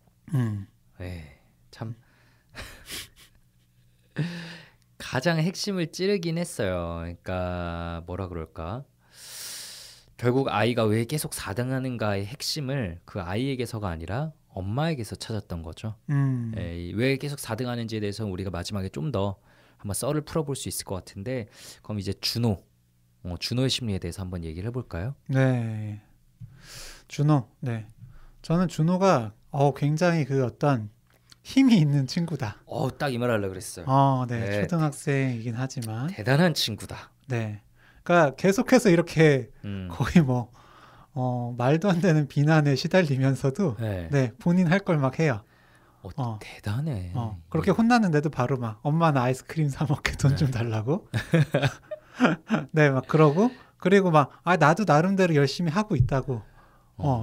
참 가장 핵심을 찌르긴 했어요. 그러니까 뭐라 그럴까? 결국 아이가 왜 계속 4등하는가의 핵심을 그 아이에게서가 아니라 엄마에게서 찾았던 거죠. 왜 계속 4등하는지에 대해서 우리가 마지막에 좀 더 한번 썰을 풀어볼 수 있을 것 같은데, 그럼 이제 준호의 심리에 대해서 한번 얘기를 해볼까요? 네, 준호. 네, 저는 준호가 굉장히 그 어떤 힘이 있는 친구다. 딱 이 말 하려고 그랬어요. 네, 네. 초등학생이긴 하지만 대단한 친구다. 네, 그러니까 계속해서 이렇게 거의 뭐 말도 안 되는 비난에 시달리면서도 네, 본인 할 걸 막 해요. 대단해. 그렇게 혼났는데도 바로 막 엄마 나 아이스크림 사 먹게 돈 좀 달라고. 네, 막 그러고 그리고 막 나도 나름대로 열심히 하고 있다고.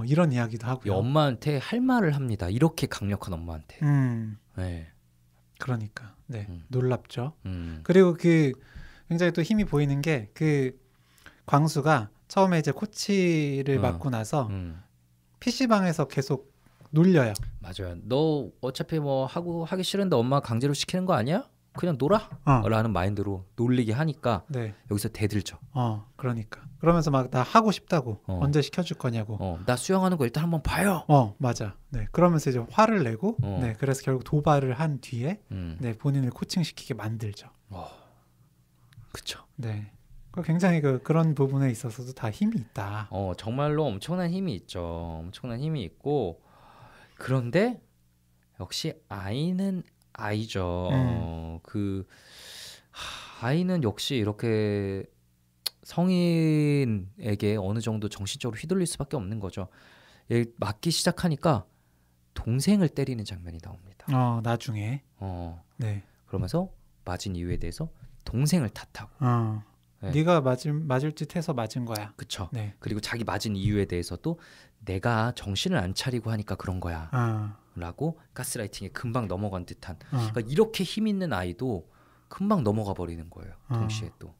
이런 이야기도 하고요. 엄마한테 할 말을 합니다. 이렇게 강력한 엄마한테. 네. 그러니까 네, 놀랍죠. 음. 그리고 그 굉장히 또 힘이 보이는 게 그 광수가 처음에 이제 코치를 맡고 나서 PC방에서 계속 놀려요. 맞아요. 너 어차피 뭐 하기 싫은데 엄마 강제로 시키는 거 아니야? 그냥 놀아? 라는 마인드로 놀리게 하니까 네. 여기서 대들죠. 그러니까. 그러면서 막 나 하고 싶다고. 언제 시켜줄 거냐고. 나 수영하는 거 일단 한번 봐요. 맞아. 네. 그러면서 이제 화를 내고 네. 그래서 결국 도발을 한 뒤에 네, 본인을 코칭시키게 만들죠. 그쵸. 네. 굉장히 그런 부분에 있어서도 다 힘이 있다. 정말로 엄청난 힘이 있죠. 엄청난 힘이 있고, 그런데 역시 아이는 아이죠. 아이는 역시 이렇게 성인에게 어느 정도 정신적으로 휘둘릴 수밖에 없는 거죠. 맞기 시작하니까 동생을 때리는 장면이 나옵니다. 나중에. 네. 그러면서 맞은 이유에 대해서 동생을 탓하고. 네. 네가 맞을 짓 해서 맞은 거야. 그쵸. 네. 그리고 자기 맞은 이유에 대해서도 내가 정신을 안 차리고 하니까 그런 거야. 라고 가스라이팅에 금방 넘어간 듯한. 그러니까 이렇게 힘 있는 아이도 금방 넘어가 버리는 거예요. 동시에 또.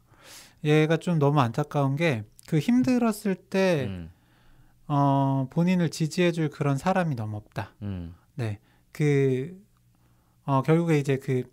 얘가 좀 너무 안타까운 게 그 힘들었을 때 본인을 지지해줄 그런 사람이 너무 없다. 네. 결국에 이제 그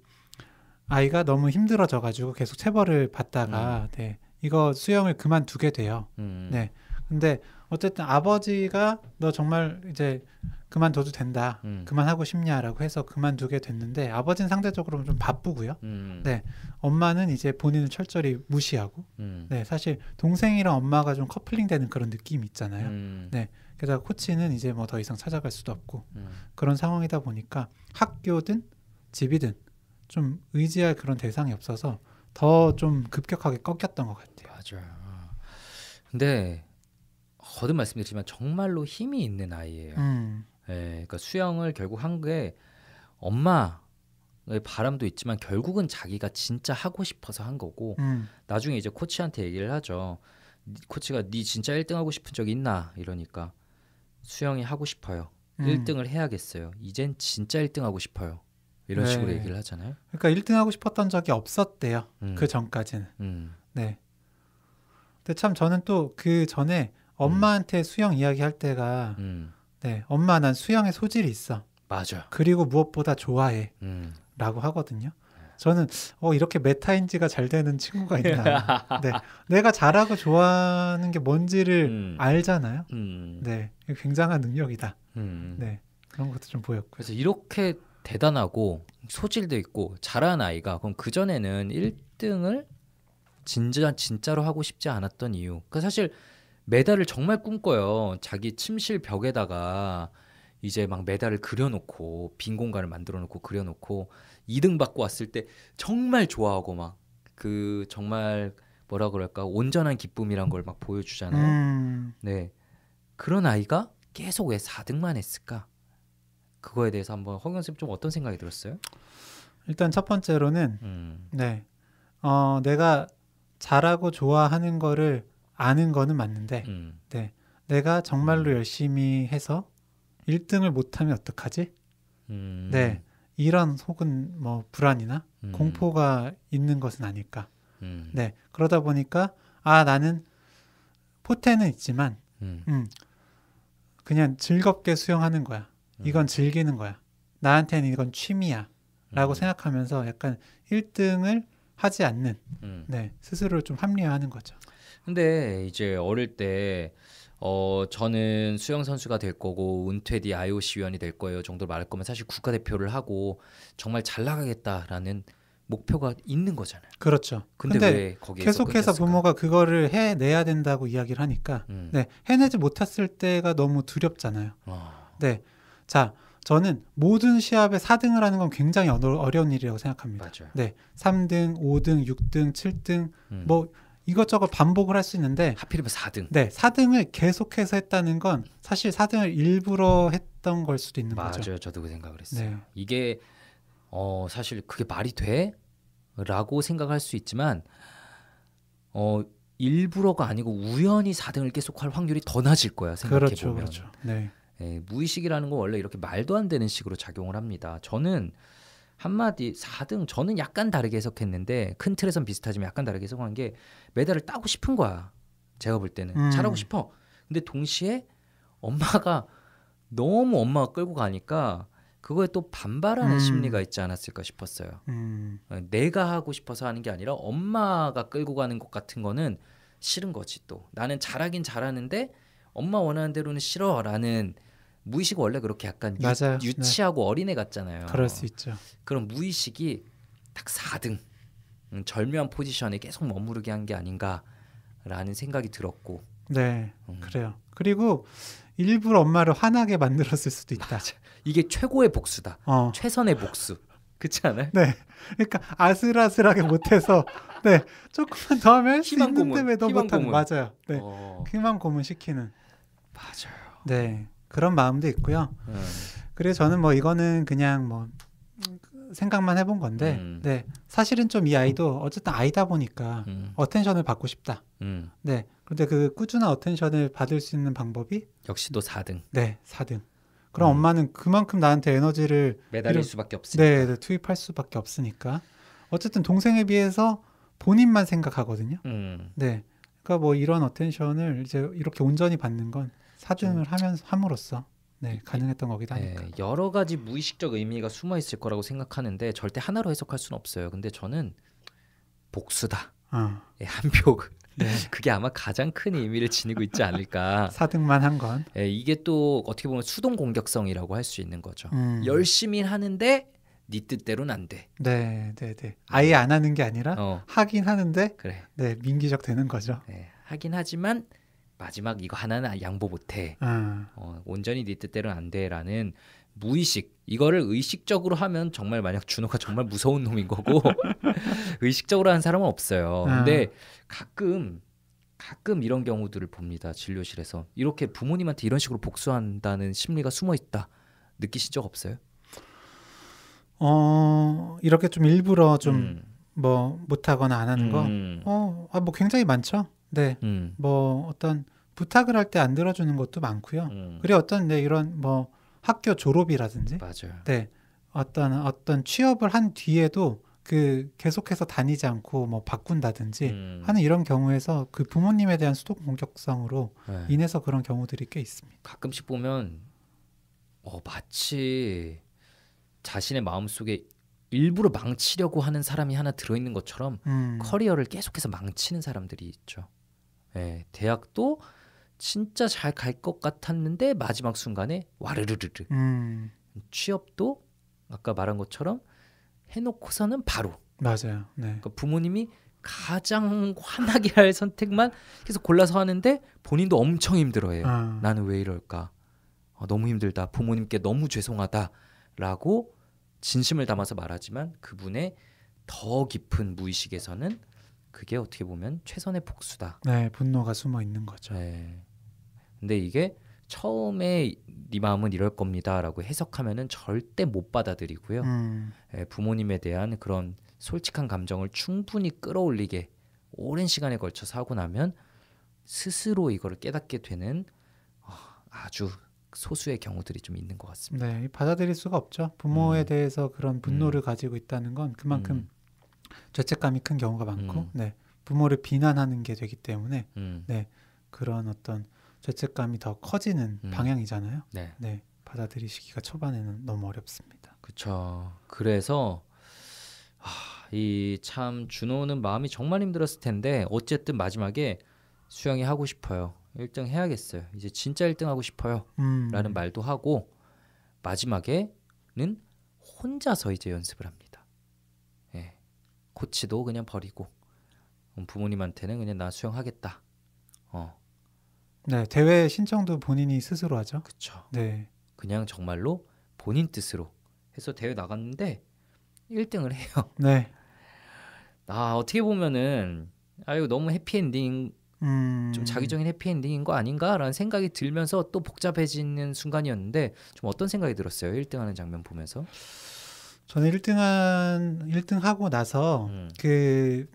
아이가 너무 힘들어져가지고 계속 체벌을 받다가 네, 이거 수영을 그만두게 돼요. 네. 근데 어쨌든 아버지가 너 정말 이제 그만둬도 된다. 그만하고 싶냐라고 해서 그만두게 됐는데 아버지는 상대적으로 좀 바쁘고요. 네. 엄마는 이제 본인을 철저히 무시하고 네, 사실 동생이랑 엄마가 좀 커플링되는 그런 느낌이 있잖아요. 네. 게다가 코치는 이제 뭐 더 이상 찾아갈 수도 없고 그런 상황이다 보니까 학교든 집이든 좀 의지할 그런 대상이 없어서 더 좀 급격하게 꺾였던 것 같아요. 맞아요. 근데 거듭 말씀드리지만 정말로 힘이 있는 아이예요. 그러니까 수영을 결국 한 게 엄마의 바람도 있지만 결국은 자기가 진짜 하고 싶어서 한 거고 나중에 이제 코치한테 얘기를 하죠. 코치가 네 진짜 1등 하고 싶은 적 있나? 이러니까 수영이 하고 싶어요. 1등을 해야겠어요. 이젠 진짜 1등 하고 싶어요. 이런 네. 식으로 얘기를 하잖아요. 그러니까 1등 하고 싶었던 적이 없었대요. 그 전까지는. 네. 근데 참 저는 또 그 전에 엄마한테 수영 이야기할 때가 네, 엄마 난 수영에 소질이 있어. 맞아. 그리고 무엇보다 좋아해. 라고 하거든요. 저는 이렇게 메타인지가 잘 되는 친구가 있나. 네. 내가 잘하고 좋아하는 게 뭔지를 알잖아요. 네. 굉장한 능력이다. 네. 그런 것도 좀 보였고. 그래서 이렇게 대단하고 소질도 있고 잘하는 아이가 그럼 그전에는 1등을 진짜로 하고 싶지 않았던 이유. 그러니까 사실 메달을 정말 꿈꿔요. 자기 침실 벽에다가 이제 막 메달을 그려놓고 빈 공간을 만들어놓고 그려놓고 2등 받고 왔을 때 정말 좋아하고 막 그 정말 뭐라 그럴까 온전한 기쁨이란 걸 막 보여주잖아요. 네, 그런 아이가 계속 왜 4등만 했을까? 그거에 대해서 한번 허경 쌤 좀 어떤 생각이 들었어요? 일단 첫 번째로는 네, 내가 잘하고 좋아하는 거를 아는 거는 맞는데 네, 내가 정말로 열심히 해서 1등을 못하면 어떡하지? 네, 이런 혹은 뭐 불안이나 공포가 있는 것은 아닐까. 네, 그러다 보니까 나는 포텐은 있지만 그냥 즐겁게 수영하는 거야. 이건 즐기는 거야. 나한테는 이건 취미야. 라고 생각하면서 약간 1등을 하지 않는 네, 스스로를 좀 합리화하는 거죠. 근데 이제 어릴 때 저는 수영 선수가 될 거고 은퇴 뒤 IOC 위원이 될 거예요 정도로 말할 거면 사실 국가대표를 하고 정말 잘 나가겠다라는 목표가 있는 거잖아요. 그렇죠. 근데 왜 거기에서 계속해서 부모가 그거를 해내야 된다고 이야기를 하니까 네, 해내지 못했을 때가 너무 두렵잖아요. 네, 자, 저는 모든 시합에 4등을 하는 건 굉장히 어려운 일이라고 생각합니다. 맞아요. 네, 3등, 5등, 6등, 7등 뭐 이것저것 반복을 할 수 있는데 하필이면 4등. 네, 4등을 계속해서 했다는 건 사실 4등을 일부러 했던 걸 수도 있는 거죠. 맞아요. 저도 그 생각을 했어요. 네. 이게 사실 그게 말이 돼? 라고 생각할 수 있지만 일부러가 아니고 우연히 4등을 계속 할 확률이 더 낮을 거야. 생각해보면. 그렇죠. 네. 무의식이라는 건 원래 이렇게 말도 안 되는 식으로 작용을 합니다. 저는 한마디 4등 저는 약간 다르게 해석했는데 큰 틀에선 비슷하지만 약간 다르게 해석한 게 메달을 따고 싶은 거야. 제가 볼 때는 잘하고 싶어. 근데 동시에 엄마가 끌고 가니까 그거에 또 반발하는 심리가 있지 않았을까 싶었어요. 내가 하고 싶어서 하는 게 아니라 엄마가 끌고 가는 것 같은 거는 싫은 거지. 또 나는 잘하긴 잘하는데 엄마 원하는 대로는 싫어라는 무의식이 원래 그렇게 약간 유치하고 어린애 같잖아요. 그럴 수 있죠. 그런 무의식이 딱 4등 절묘한 포지션에 계속 머무르게 한 게 아닌가라는 생각이 들었고. 네, 그래요. 그리고 일부러 엄마를 화나게 만들었을 수도 있다. 맞아. 이게 최고의 복수다. 최선의 복수. 그렇지 않아요? 네. 그러니까 아슬아슬하게 못해서 네, 조금만 더 하면 할 수 있는데 왜 더 못하는. 맞아요. 네, 희망 고문 시키는. 맞아요. 네, 그런 마음도 있고요. 그래서 저는 뭐 이거는 그냥 뭐 생각만 해본 건데 네, 사실은 좀 이 아이도 어쨌든 아이다 보니까 어텐션을 받고 싶다. 네, 그런데 그 꾸준한 어텐션을 받을 수 있는 방법이 역시 또 4등. 네, 4등. 그럼 엄마는 그만큼 나한테 에너지를 매달릴 수밖에 없으니까. 네, 투입할 수밖에 없으니까. 어쨌든 동생에 비해서 본인만 생각하거든요. 네, 그러니까 뭐 이런 어텐션을 이제 이렇게 온전히 받는 건 4등을 함으로써 네, 가능했던 거기도 하니까. 여러 가지 무의식적 의미가 숨어 있을 거라고 생각하는데 절대 하나로 해석할 수는 없어요. 근데 저는 복수다. 한 표. 네. 그게 아마 가장 큰 의미를 지니고 있지 않을까. 4등만 한 건. 이게 또 어떻게 보면 수동 공격성이라고 할 수 있는 거죠. 열심히 하는데 네 뜻대로는 안 돼. 네. 아예 안 하는 게 아니라 하긴 하는데 그래. 네, 민기적 되는 거죠. 네, 하긴 하지만 마지막 이거 하나는 양보 못해. 온전히 네 뜻대로는 안 돼라는 무의식. 이거를 의식적으로 하면 정말 만약 준호가 정말 무서운 놈인 거고 의식적으로 하는 사람은 없어요. 근데 가끔 이런 경우들을 봅니다. 진료실에서 이렇게 부모님한테 이런 식으로 복수한다는 심리가 숨어 있다. 느끼신 적 없어요? 이렇게 좀 일부러 좀 뭐 못하거나 안 하는 거, 뭐 굉장히 많죠. 네, 뭐 어떤 부탁을 할 때 안 들어주는 것도 많고요. 그리고 어떤 이런 뭐 학교 졸업이라든지, 맞아요. 네, 어떤 취업을 한 뒤에도 그 계속해서 다니지 않고 뭐 바꾼다든지 하는 이런 경우에서 그 부모님에 대한 수동 공격성으로 인해서 그런 경우들이 꽤 있습니다. 가끔씩 보면 마치 자신의 마음속에 일부러 망치려고 하는 사람이 하나 들어있는 것처럼 커리어를 계속해서 망치는 사람들이 있죠. 네, 대학도 진짜 잘 갈 것 같았는데 마지막 순간에 와르르르르. 취업도 아까 말한 것처럼 해놓고서는 바로. 맞아요. 네. 그러니까 부모님이 가장 화나게 할 선택만 계속 골라서 하는데 본인도 엄청 힘들어해요. 나는 왜 이럴까? 너무 힘들다. 부모님께 너무 죄송하다라고 진심을 담아서 말하지만 그분의 더 깊은 무의식에서는 그게 어떻게 보면 최선의 복수다. 네, 분노가 숨어 있는 거죠. 네. 근데 이게 처음에 네 마음은 이럴 겁니다라고 해석하면은 절대 못 받아들이고요. 부모님에 대한 그런 솔직한 감정을 충분히 끌어올리게 오랜 시간에 걸쳐서 하고 나면 스스로 이거를 깨닫게 되는 아주 소수의 경우들이 좀 있는 것 같습니다. 네, 받아들일 수가 없죠. 부모에 대해서 그런 분노를 가지고 있다는 건 그만큼 죄책감이 큰 경우가 많고, 네, 부모를 비난하는 게 되기 때문에, 네, 그런 어떤 죄책감이 더 커지는 방향이잖아요. 네. 네, 받아들이시기가 초반에는 너무 어렵습니다. 그렇죠. 그래서 이 참 준호는 마음이 정말 힘들었을 텐데 어쨌든 마지막에 수영이 하고 싶어요. 1등 해야겠어요. 이제 진짜 1등 하고 싶어요. 라는 말도 하고 마지막에는 혼자서 이제 연습을 합니다. 예. 코치도 그냥 버리고 부모님한테는 그냥 나 수영하겠다. 네, 대회 신청도 본인이 스스로 하죠. 그렇죠. 네. 그냥 정말로 본인 뜻으로 해서 대회 나갔는데 1등을 해요. 네. 어떻게 보면은 이거 너무 해피엔딩 좀 자기적인 해피엔딩인 거 아닌가라는 생각이 들면서 또 복잡해지는 순간이었는데 좀 어떤 생각이 들었어요? 1등하는 장면 보면서? 저는 1등 하고 나서 그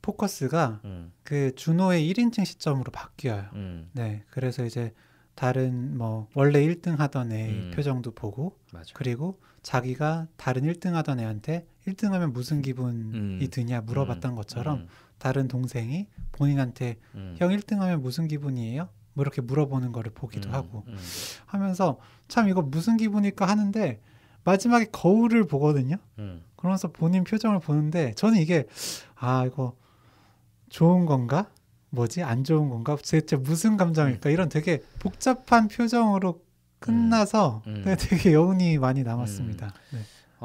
포커스가 그 준호의 1인칭 시점으로 바뀌어요. 네, 그래서 이제 다른 뭐 원래 1등 하던 애 표정도 보고, 맞아. 그리고 자기가 다른 1등 하던 애한테 1등 하면 무슨 기분이 드냐 물어봤던 것처럼 다른 동생이 본인한테 형 1등 하면 무슨 기분이에요? 뭐 이렇게 물어보는 거를 보기도 하고 하면서 참 이거 무슨 기분일까 하는데 마지막에 거울을 보거든요. 그러면서 본인 표정을 보는데 저는 이게 이거 좋은 건가? 뭐지? 안 좋은 건가? 대체 무슨 감정일까? 이런 되게 복잡한 표정으로 끝나서 되게 여운이 많이 남았습니다. 네.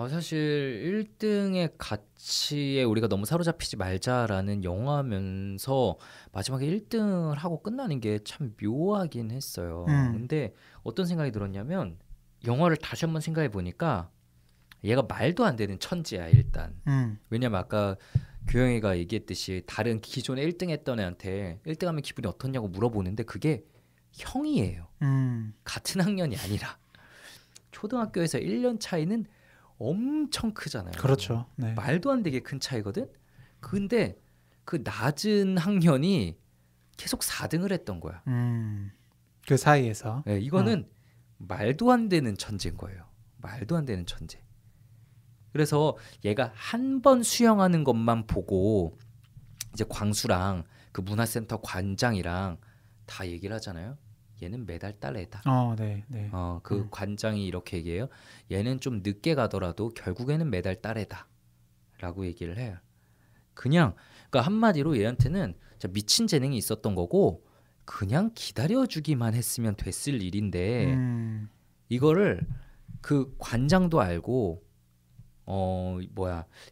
사실 1등의 가치에 우리가 너무 사로잡히지 말자라는 영화면서 마지막에 1등을 하고 끝나는 게 참 묘하긴 했어요. 근데 어떤 생각이 들었냐면 영화를 다시 한번 생각해 보니까 얘가 말도 안 되는 천재야 일단. 왜냐면 아까 규영이가 얘기했듯이 다른 기존에 1등 했던 애한테 1등 하면 기분이 어떻냐고 물어보는데 그게 형이에요. 같은 학년이 아니라. 초등학교에서 1년 차이는 엄청 크잖아요. 그렇죠. 네. 말도 안 되게 큰 차이거든. 근데 그 낮은 학년이 계속 4등을 했던 거야. 그 사이에서. 네, 이거는 말도 안 되는 천재인 거예요. 말도 안 되는 천재. 그래서 얘가 한 번 수영하는 것만 보고 이제 광수랑 그 문화센터 관장이랑 다 얘기를 하잖아요. 얘는 매달 딸 애다. 네, 네. 그 관장이 이렇게 얘기해요. 얘는 좀 늦게 가더라도 결국에는 매달 딸 애다라고 얘기를 해요. 그러니까 한마디로 얘한테는 미친 재능이 있었던 거고 그냥 기다려주기만 했으면 됐을 일인데 이거를 그 관장도 알고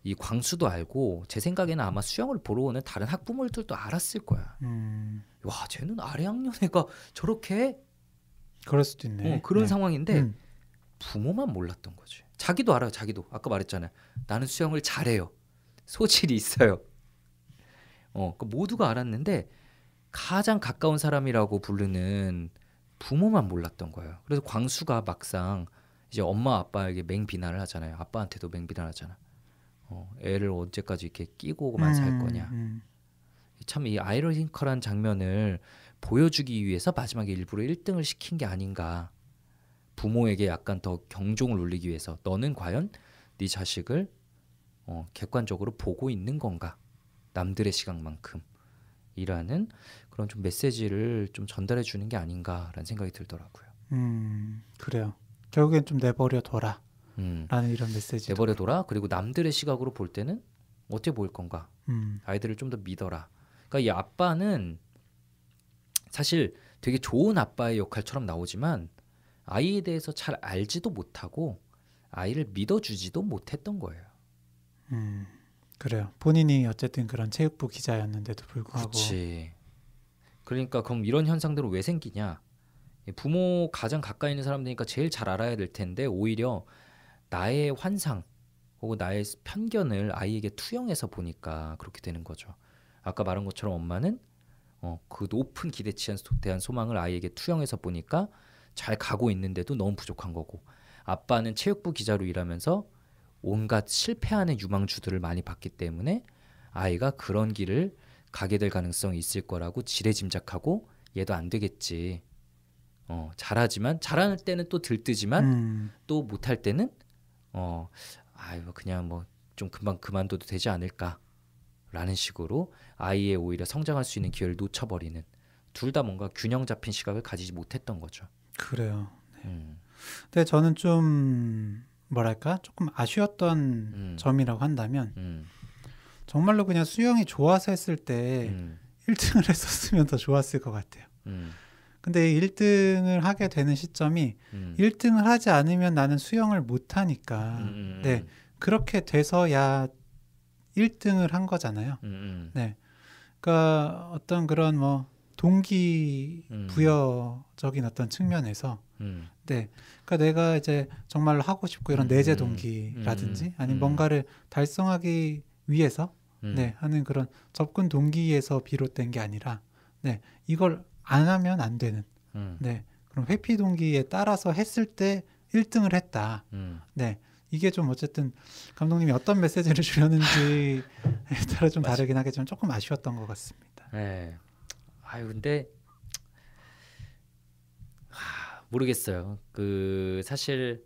이 광수도 알고 제 생각에는 아마 수영을 보러 오는 다른 학부모들도 알았을 거야. 와, 쟤는 아래 학년 애가 저렇게 해? 그럴 수도 있네. 그런 네. 상황인데 부모만 몰랐던 거지. 자기도 알아요. 자기도 아까 말했잖아요. 나는 수영을 잘해요. 소질이 있어요. 모두가 알았는데 가장 가까운 사람이라고 부르는 부모만 몰랐던 거예요. 그래서 광수가 막상 이제 엄마 아빠에게 맹비난을 하잖아요. 아빠한테도 맹비난하잖아. 애를 언제까지 이렇게 끼고만 살 거냐. 참 이 아이러니컬한 장면을 보여주기 위해서 마지막에 일부러 1등을 시킨 게 아닌가. 부모에게 약간 더 경종을 울리기 위해서 너는 과연 네 자식을 객관적으로 보고 있는 건가? 남들의 시각만큼 이라는 그런 좀 메시지를 좀 전달해 주는 게 아닌가라는 생각이 들더라고요. 그래요. 결국엔 좀 내버려둬라 라는 이런 메시지. 내버려둬라. 그리고 남들의 시각으로 볼 때는 어떻게 보일 건가? 아이들을 좀 더 믿어라. 그러니까 이 아빠는 사실 되게 좋은 아빠의 역할처럼 나오지만 아이에 대해서 잘 알지도 못하고 아이를 믿어주지도 못했던 거예요. 그래요. 본인이 어쨌든 그런 체육부 기자였는데도 불구하고. 그렇지. 그러니까 그럼 이런 현상들은 왜 생기냐? 부모 가장 가까이 있는 사람들이니까 제일 잘 알아야 될 텐데 오히려 나의 환상 혹은 나의 편견을 아이에게 투영해서 보니까 그렇게 되는 거죠. 아까 말한 것처럼 엄마는 그 높은 기대치에 대한 소망을 아이에게 투영해서 보니까 잘 가고 있는데도 너무 부족한 거고 아빠는 체육부 기자로 일하면서 온갖 실패하는 유망주들을 많이 봤기 때문에 아이가 그런 길을 가게 될 가능성이 있을 거라고 지레짐작하고 얘도 안 되겠지. 잘하지만 잘할 때는 또 들뜨지만 또 못할 때는 아유 그냥 뭐 좀 금방 그만둬도 되지 않을까라는 식으로 아이의 오히려 성장할 수 있는 기회를 놓쳐버리는 둘 다 뭔가 균형 잡힌 시각을 가지지 못했던 거죠. 그래요. 네. 근데 저는 좀 뭐랄까 조금 아쉬웠던 점이라고 한다면 정말로 그냥 수영이 좋아서 했을 때 1등을 했었으면 더 좋았을 것 같아요. 근데 1등을 하게 되는 시점이 1등을 하지 않으면 나는 수영을 못하니까 네, 그렇게 돼서야 1등을 한 거잖아요. 네, 그러니까 어떤 그런 뭐 동기부여적인 어떤 측면에서 네, 그러니까 내가 이제 정말로 하고 싶고 이런 내재 동기라든지 아니면 뭔가를 달성하기 위해서 네, 하는 그런 접근 동기에서 비롯된 게 아니라 네, 이걸 안 하면 안 되는 네, 그럼 회피 동기에 따라서 했을 때 1등을 했다. 네, 이게 좀 어쨌든 감독님이 어떤 메시지를 주려는지에 따라 좀 다르긴 하겠지만 조금 아쉬웠던 것 같습니다. 네. 아유 근데 모르겠어요. 그 사실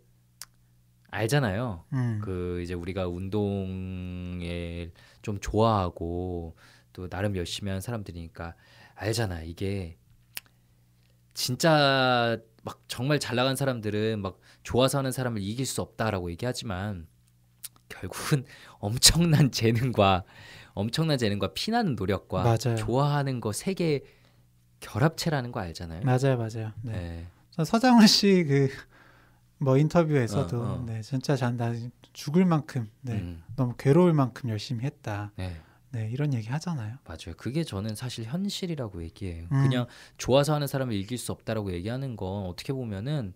알잖아요. 그 이제 우리가 운동에 좀 좋아하고 또 나름 열심히 하는 사람들이니까 알잖아. 이게 진짜 막 정말 잘 나간 사람들은 막 좋아서 하는 사람을 이길 수 없다라고 얘기하지만 결국은 엄청난 재능과 피나는 노력과 맞아요. 좋아하는 거 세 개 결합체라는 거 알잖아요. 맞아요. 네. 네. 서장훈 씨 그 뭐 인터뷰에서도 네, 진짜 나 죽을 만큼 네, 너무 괴로울 만큼 열심히 했다. 네, 이런 얘기 하잖아요. 맞아요. 그게 저는 사실 현실이라고 얘기해요. 그냥 좋아서 하는 사람을 이길 수 없다라고 얘기하는 건 어떻게 보면은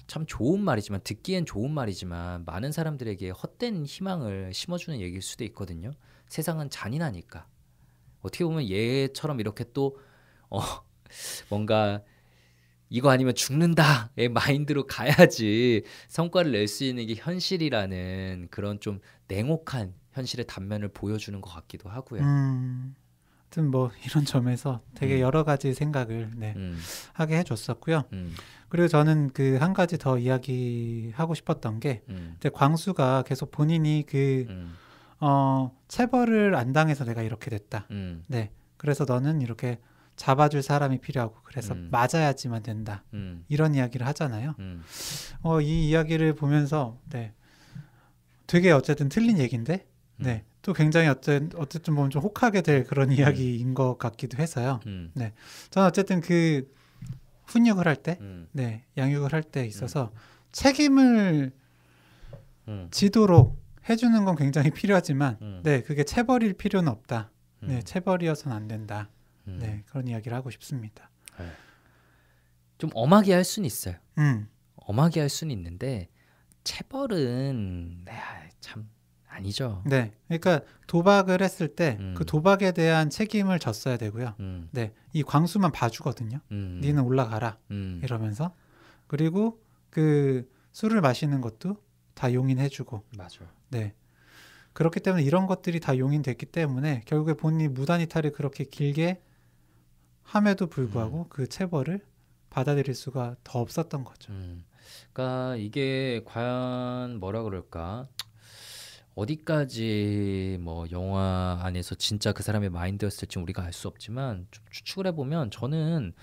참 좋은 말이지만 듣기엔 좋은 말이지만 많은 사람들에게 헛된 희망을 심어주는 얘기일 수도 있거든요. 세상은 잔인하니까. 어떻게 보면 얘처럼 이렇게 또 뭔가 이거 아니면 죽는다의 마인드로 가야지 성과를 낼 수 있는 게 현실이라는 그런 좀 냉혹한 현실의 단면을 보여주는 것 같기도 하고요. 하여튼 뭐 이런 점에서 되게 여러 가지 생각을 하게 해줬었고요. 그리고 저는 그 한 가지 더 이야기하고 싶었던 게 이제 광수가 계속 본인이 그 체벌을 안 당해서 내가 이렇게 됐다. 네, 그래서 너는 이렇게 잡아줄 사람이 필요하고 그래서 맞아야지만 된다. 이런 이야기를 하잖아요. 이 이야기를 보면서 네, 되게 어쨌든 틀린 얘기인데 네, 또 굉장히 어쨌든 보면 좀 혹하게 될 그런 이야기인 것 같기도 해서요. 네, 저는 어쨌든 그 훈육을 할 때, 네, 양육을 할 때 있어서 책임을 지도록 해주는 건 굉장히 필요하지만, 네, 그게 체벌일 필요는 없다. 네, 체벌이어서는 안 된다. 네, 그런 이야기를 하고 싶습니다. 좀 엄하게 할 수는 있어요. 엄하게 할 수는 있는데 체벌은 참 아니죠. 네, 그러니까 도박을 했을 때 그 도박에 대한 책임을 졌어야 되고요. 네, 이 광수만 봐주거든요. 니는 올라가라 이러면서 그리고 그 술을 마시는 것도 다 용인해주고. 맞아. 네, 그렇기 때문에 이런 것들이 다 용인됐기 때문에 결국에 본인이 무단 이탈을 그렇게 길게 함에도 불구하고 그 체벌을 받아들일 수가 더 없었던 거죠. 그러니까 이게 과연 뭐라 그럴까? 어디까지 뭐 영화 안에서 진짜 그 사람의 마인드였을지 우리가 알 수 없지만 좀 추측을 해보면 저는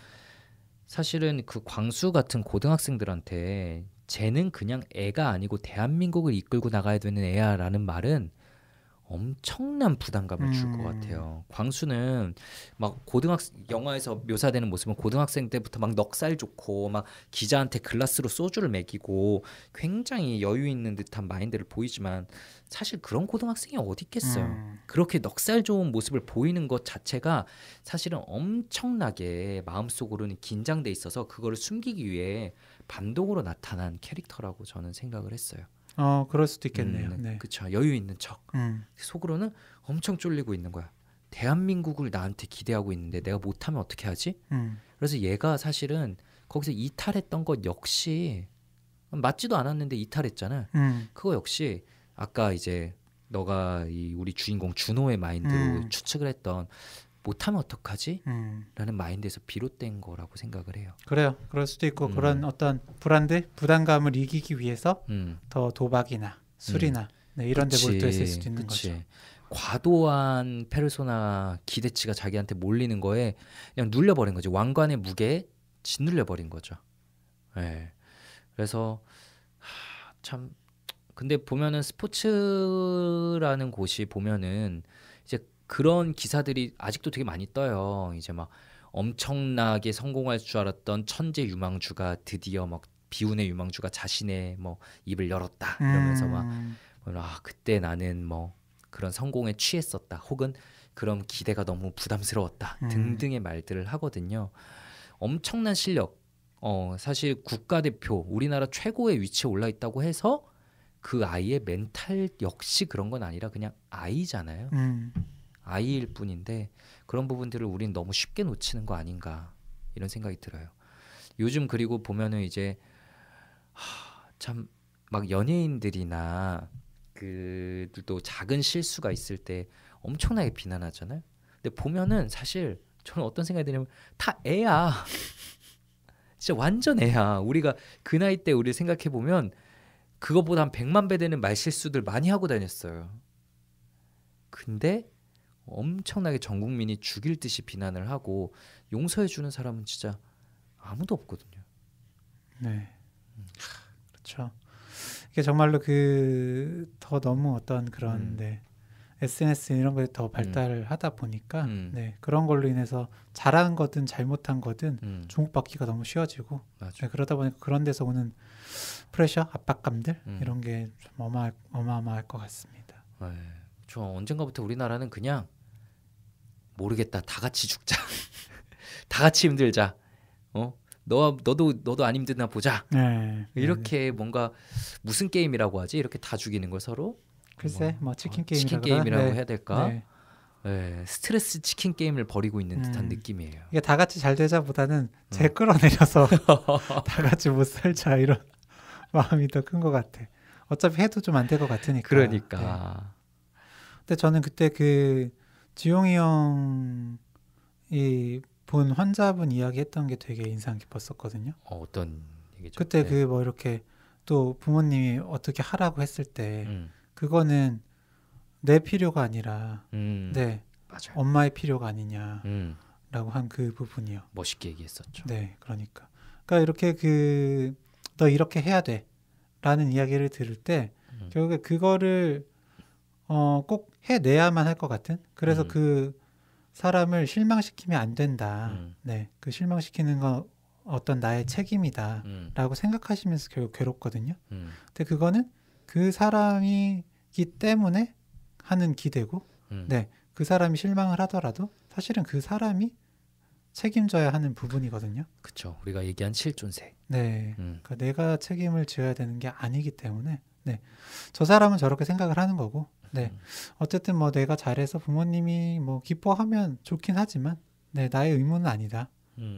사실은 그 광수 같은 고등학생들한테 쟤는 그냥 애가 아니고 대한민국을 이끌고 나가야 되는 애야라는 말은 엄청난 부담감을 줄 것 같아요. 광수는 막 영화에서 묘사되는 모습은 고등학생 때부터 막 넉살 좋고 막 기자한테 글라스로 소주를 먹이고 굉장히 여유 있는 듯한 마인드를 보이지만 사실 그런 고등학생이 어디 있겠어요. 그렇게 넉살 좋은 모습을 보이는 것 자체가 사실은 엄청나게 마음속으로는 긴장돼 있어서 그거를 숨기기 위해 반동으로 나타난 캐릭터라고 저는 생각을 했어요. 그럴 수도 있겠네요. 네. 그렇죠. 여유 있는 척. 속으로는 엄청 쫄리고 있는 거야. 대한민국을 나한테 기대하고 있는데 내가 못하면 어떻게 하지? 그래서 얘가 사실은 거기서 이탈했던 것 역시 맞지도 않았는데 이탈했잖아. 그거 역시 아까 이제 너가 우리 주인공 준호의 마인드로 추측을 했던 못하면 어떡하지? 라는 마인드에서 비롯된 거라고 생각을 해요. 그래요. 그럴 수도 있고 그런 어떤 부담감을 이기기 위해서 더 도박이나 술이나 이런 데 몰두했을 수도 있는 거죠. 과도한 페르소나 기대치가 자기한테 몰리는 거에 그냥 눌려버린 거지. 왕관의 무게에 짓눌려버린 거죠. 네. 그래서 참 근데 보면은 스포츠라는 곳이 보면은 이제 그런 기사들이 아직도 되게 많이 떠요. 이제 막 엄청나게 성공할 줄 알았던 천재 유망주가 드디어 막 비운의 유망주가 자신의 뭐 입을 열었다 이러면서 막 그때 나는 뭐 그런 성공에 취했었다 혹은 그런 기대가 너무 부담스러웠다 등등의 말들을 하거든요. 엄청난 실력 사실 국가대표 우리나라 최고의 위치에 올라 있다고 해서 그 아이의 멘탈 역시 그런 건 아니라 그냥 아이잖아요. 아이일 뿐인데 그런 부분들을 우린 너무 쉽게 놓치는 거 아닌가 이런 생각이 들어요. 요즘 그리고 보면은 이제 참 막 연예인들이나 그들도 작은 실수가 있을 때 엄청나게 비난하잖아요. 근데 보면은 사실 저는 어떤 생각이 드냐면 다 애야. 진짜 완전 애야. 우리가 그 나이 때 우리 생각해 보면 그거보다 한 100만 배 되는 말실수들 많이 하고 다녔어요. 근데 엄청나게 전 국민이 죽일 듯이 비난을 하고 용서해 주는 사람은 진짜 아무도 없거든요. 네, 그렇죠. 이게 정말로 더 너무 어떤 그런 SNS 이런 거에 더 발달을 하다 보니까 그런 걸로 인해서 잘한 거든 잘못한 거든 주목받기가 너무 쉬워지고 그러다 보니까 그런 데서 오는 프레셔, 압박감들 이런 게 좀 어마어마할 것 같습니다. 저 언젠가부터 우리나라는 그냥 모르겠다. 다 같이 죽자. 다 같이 힘들자. 너도 안 힘드나 보자. 이렇게 뭔가 무슨 게임이라고 하지? 이렇게 다 죽이는 걸 서로. 글쎄, 뭐 치킨 게임이라고 해야 될까? 스트레스 치킨 게임을 벌이고 있는 듯한 느낌이에요. 이게 다 같이 잘 되자보다는 쟤 끌어내려서 다 같이 못 살자 이런 마음이 더 큰 것 같아. 어차피 해도 좀 안 될 것 같으니까. 그러니까. 근데 저는 그때 그 지용이 형이 본 환자분 이야기했던 게 되게 인상 깊었었거든요. 어떤 얘기죠? 그때 그 뭐 이렇게 또 부모님이 어떻게 하라고 했을 때 그거는 내 필요가 아니라 맞아요. 엄마의 필요가 아니냐라고 한 그 부분이요. 멋있게 얘기했었죠. 네, 그러니까 이렇게 너 이렇게 해야 돼라는 이야기를 들을 때 결국에 그거를 꼭 해내야만 할 것 같은. 그래서 그 사람을 실망시키면 안 된다. 그 실망시키는 건 어떤 나의 책임이다라고 생각하시면서 결국 괴롭거든요. 근데 그거는 그 사람이기 때문에 하는 기대고, 그 사람이 실망을 하더라도 사실은 그 사람이 책임져야 하는 부분이거든요. 그렇죠. 우리가 얘기한 실존세. 그러니까 내가 책임을 져야 되는 게 아니기 때문에, 저 사람은 저렇게 생각을 하는 거고, 어쨌든 뭐 내가 잘해서 부모님이 뭐 기뻐하면 좋긴 하지만, 나의 의무는 아니다.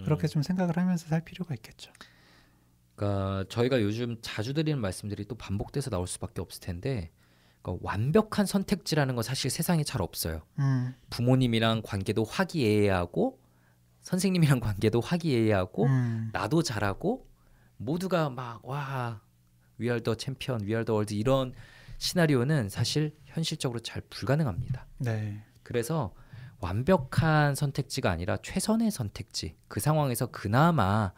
그렇게 좀 생각을 하면서 살 필요가 있겠죠. 그러니까 저희가 요즘 자주 드리는 말씀들이 또 반복돼서 나올 수밖에 없을 텐데, 그러니까 완벽한 선택지라는 건 사실 세상에 잘 없어요. 부모님이랑 관계도 화기애애하고 선생님이랑 관계도 화기애애하고 나도 잘하고 모두가 막 와 We are the champion, we are the world 이런 시나리오는 사실 현실적으로 잘 불가능합니다. 그래서 완벽한 선택지가 아니라 최선의 선택지, 그 상황에서 그나마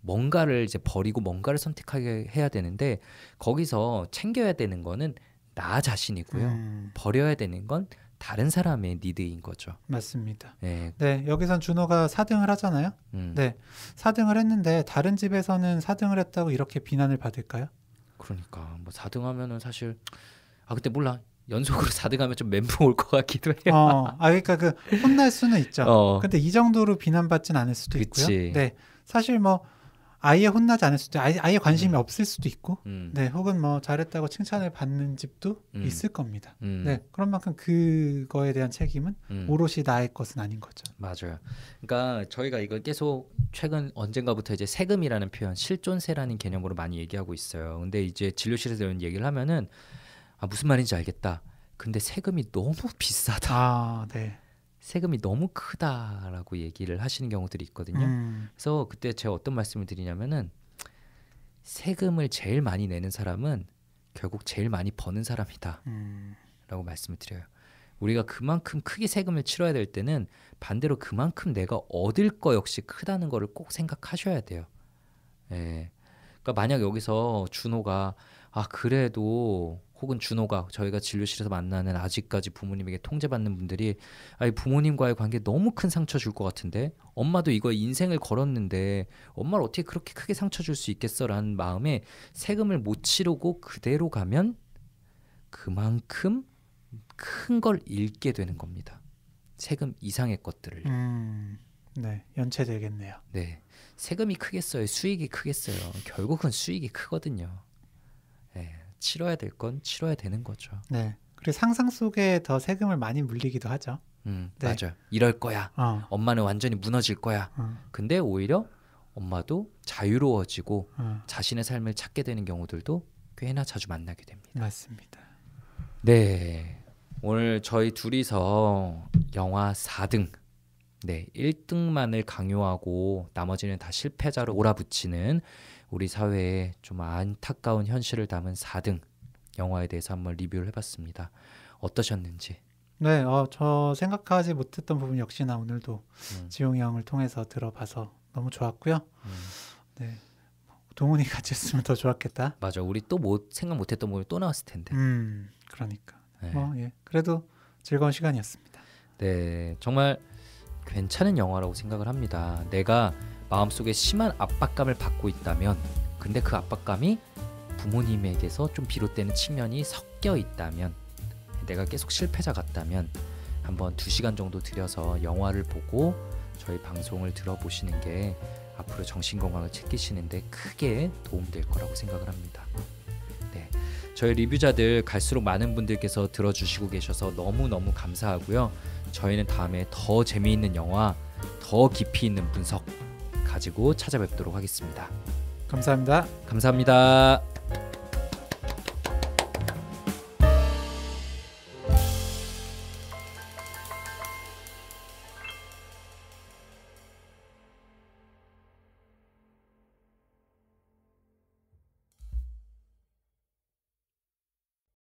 뭔가를 이제 버리고 뭔가를 선택하게 해야 되는데 거기서 챙겨야 되는 거는 나 자신이고요. 버려야 되는 건 다른 사람의 니드인 거죠. 맞습니다. 여기선 준호가 4등을 하잖아요. 4등을 했는데 다른 집에서는 4등을 했다고 이렇게 비난을 받을까요? 그러니까 뭐 4등 하면은 사실 근데 몰라. 연속으로 4등 하면 좀 멘붕 올 것 같기도 해요. 그러니까 혼날 수는 있죠. 근데 이 정도로 비난받진 않을 수도 그치. 있고요. 사실 뭐 아예 혼나지 않을 수도 아예 관심이 없을 수도 있고 네, 혹은 뭐 잘했다고 칭찬을 받는 집도 있을 겁니다. 네, 그런 만큼 그거에 대한 책임은 오롯이 나의 것은 아닌 거죠. 맞아요. 그러니까 저희가 이걸 계속 최근 언젠가부터 이제 세금이라는 표현, 실존세라는 개념으로 많이 얘기하고 있어요. 근데 이제 진료실에서 이런 얘기를 하면은 무슨 말인지 알겠다. 근데 세금이 너무 비싸다. 네. 세금이 너무 크다라고 얘기를 하시는 경우들이 있거든요. 그래서 그때 제가 어떤 말씀을 드리냐면은 세금을 제일 많이 내는 사람은 결국 제일 많이 버는 사람이다 라고 말씀을 드려요. 우리가 그만큼 크게 세금을 치러야 될 때는 반대로 그만큼 내가 얻을 거 역시 크다는 거를 꼭 생각하셔야 돼요. 예. 그러니까 만약 여기서 준호가 그래도 혹은 준호가 저희가 진료실에서 만나는 아직까지 부모님에게 통제받는 분들이 부모님과의 관계에 너무 큰 상처 줄 것 같은데 엄마도 이거에 인생을 걸었는데 엄마를 어떻게 그렇게 크게 상처 줄 수 있겠어라는 마음에 세금을 못 치르고 그대로 가면 그만큼 큰 걸 잃게 되는 겁니다. 세금 이상의 것들을. 네, 연체되겠네요. 네, 세금이 크겠어요? 수익이 크겠어요? 결국은 수익이 크거든요. 네, 치러야 될 건 치러야 되는 거죠. 네, 그리고 상상 속에 더 세금을 많이 물리기도 하죠. 네. 맞아요. 이럴 거야. 엄마는 완전히 무너질 거야. 근데 오히려 엄마도 자유로워지고 자신의 삶을 찾게 되는 경우들도 꽤나 자주 만나게 됩니다. 맞습니다. 네, 오늘 저희 둘이서 영화 4등, 네, 1등만을 강요하고 나머지는 다 실패자로 몰아붙이는 우리 사회의 좀 안타까운 현실을 담은 4등 영화에 대해서 한번 리뷰를 해봤습니다. 어떠셨는지? 네, 저 생각하지 못했던 부분 역시나 오늘도 지용이 형을 통해서 들어봐서 너무 좋았고요. 네, 동훈이 같이 했으면 더 좋았겠다. 맞아, 우리 또 생각 못했던 부분이 또 나왔을 텐데. 그러니까. 네. 그래도 즐거운 시간이었습니다. 네, 정말 괜찮은 영화라고 생각을 합니다. 내가 마음속에 심한 압박감을 받고 있다면, 근데 그 압박감이 부모님에게서 좀 비롯되는 측면이 섞여 있다면, 내가 계속 실패자 같다면 한번 2시간 정도 들여서 영화를 보고 저희 방송을 들어보시는 게 앞으로 정신건강을 챙기시는데 크게 도움될 거라고 생각을 합니다. 네, 저희 리뷰자들 갈수록 많은 분들께서 들어주시고 계셔서 너무너무 감사하고요. 저희는 다음에 더 재미있는 영화, 더 깊이 있는 분석 가지고 찾아뵙도록 하겠습니다. 감사합니다. 감사합니다.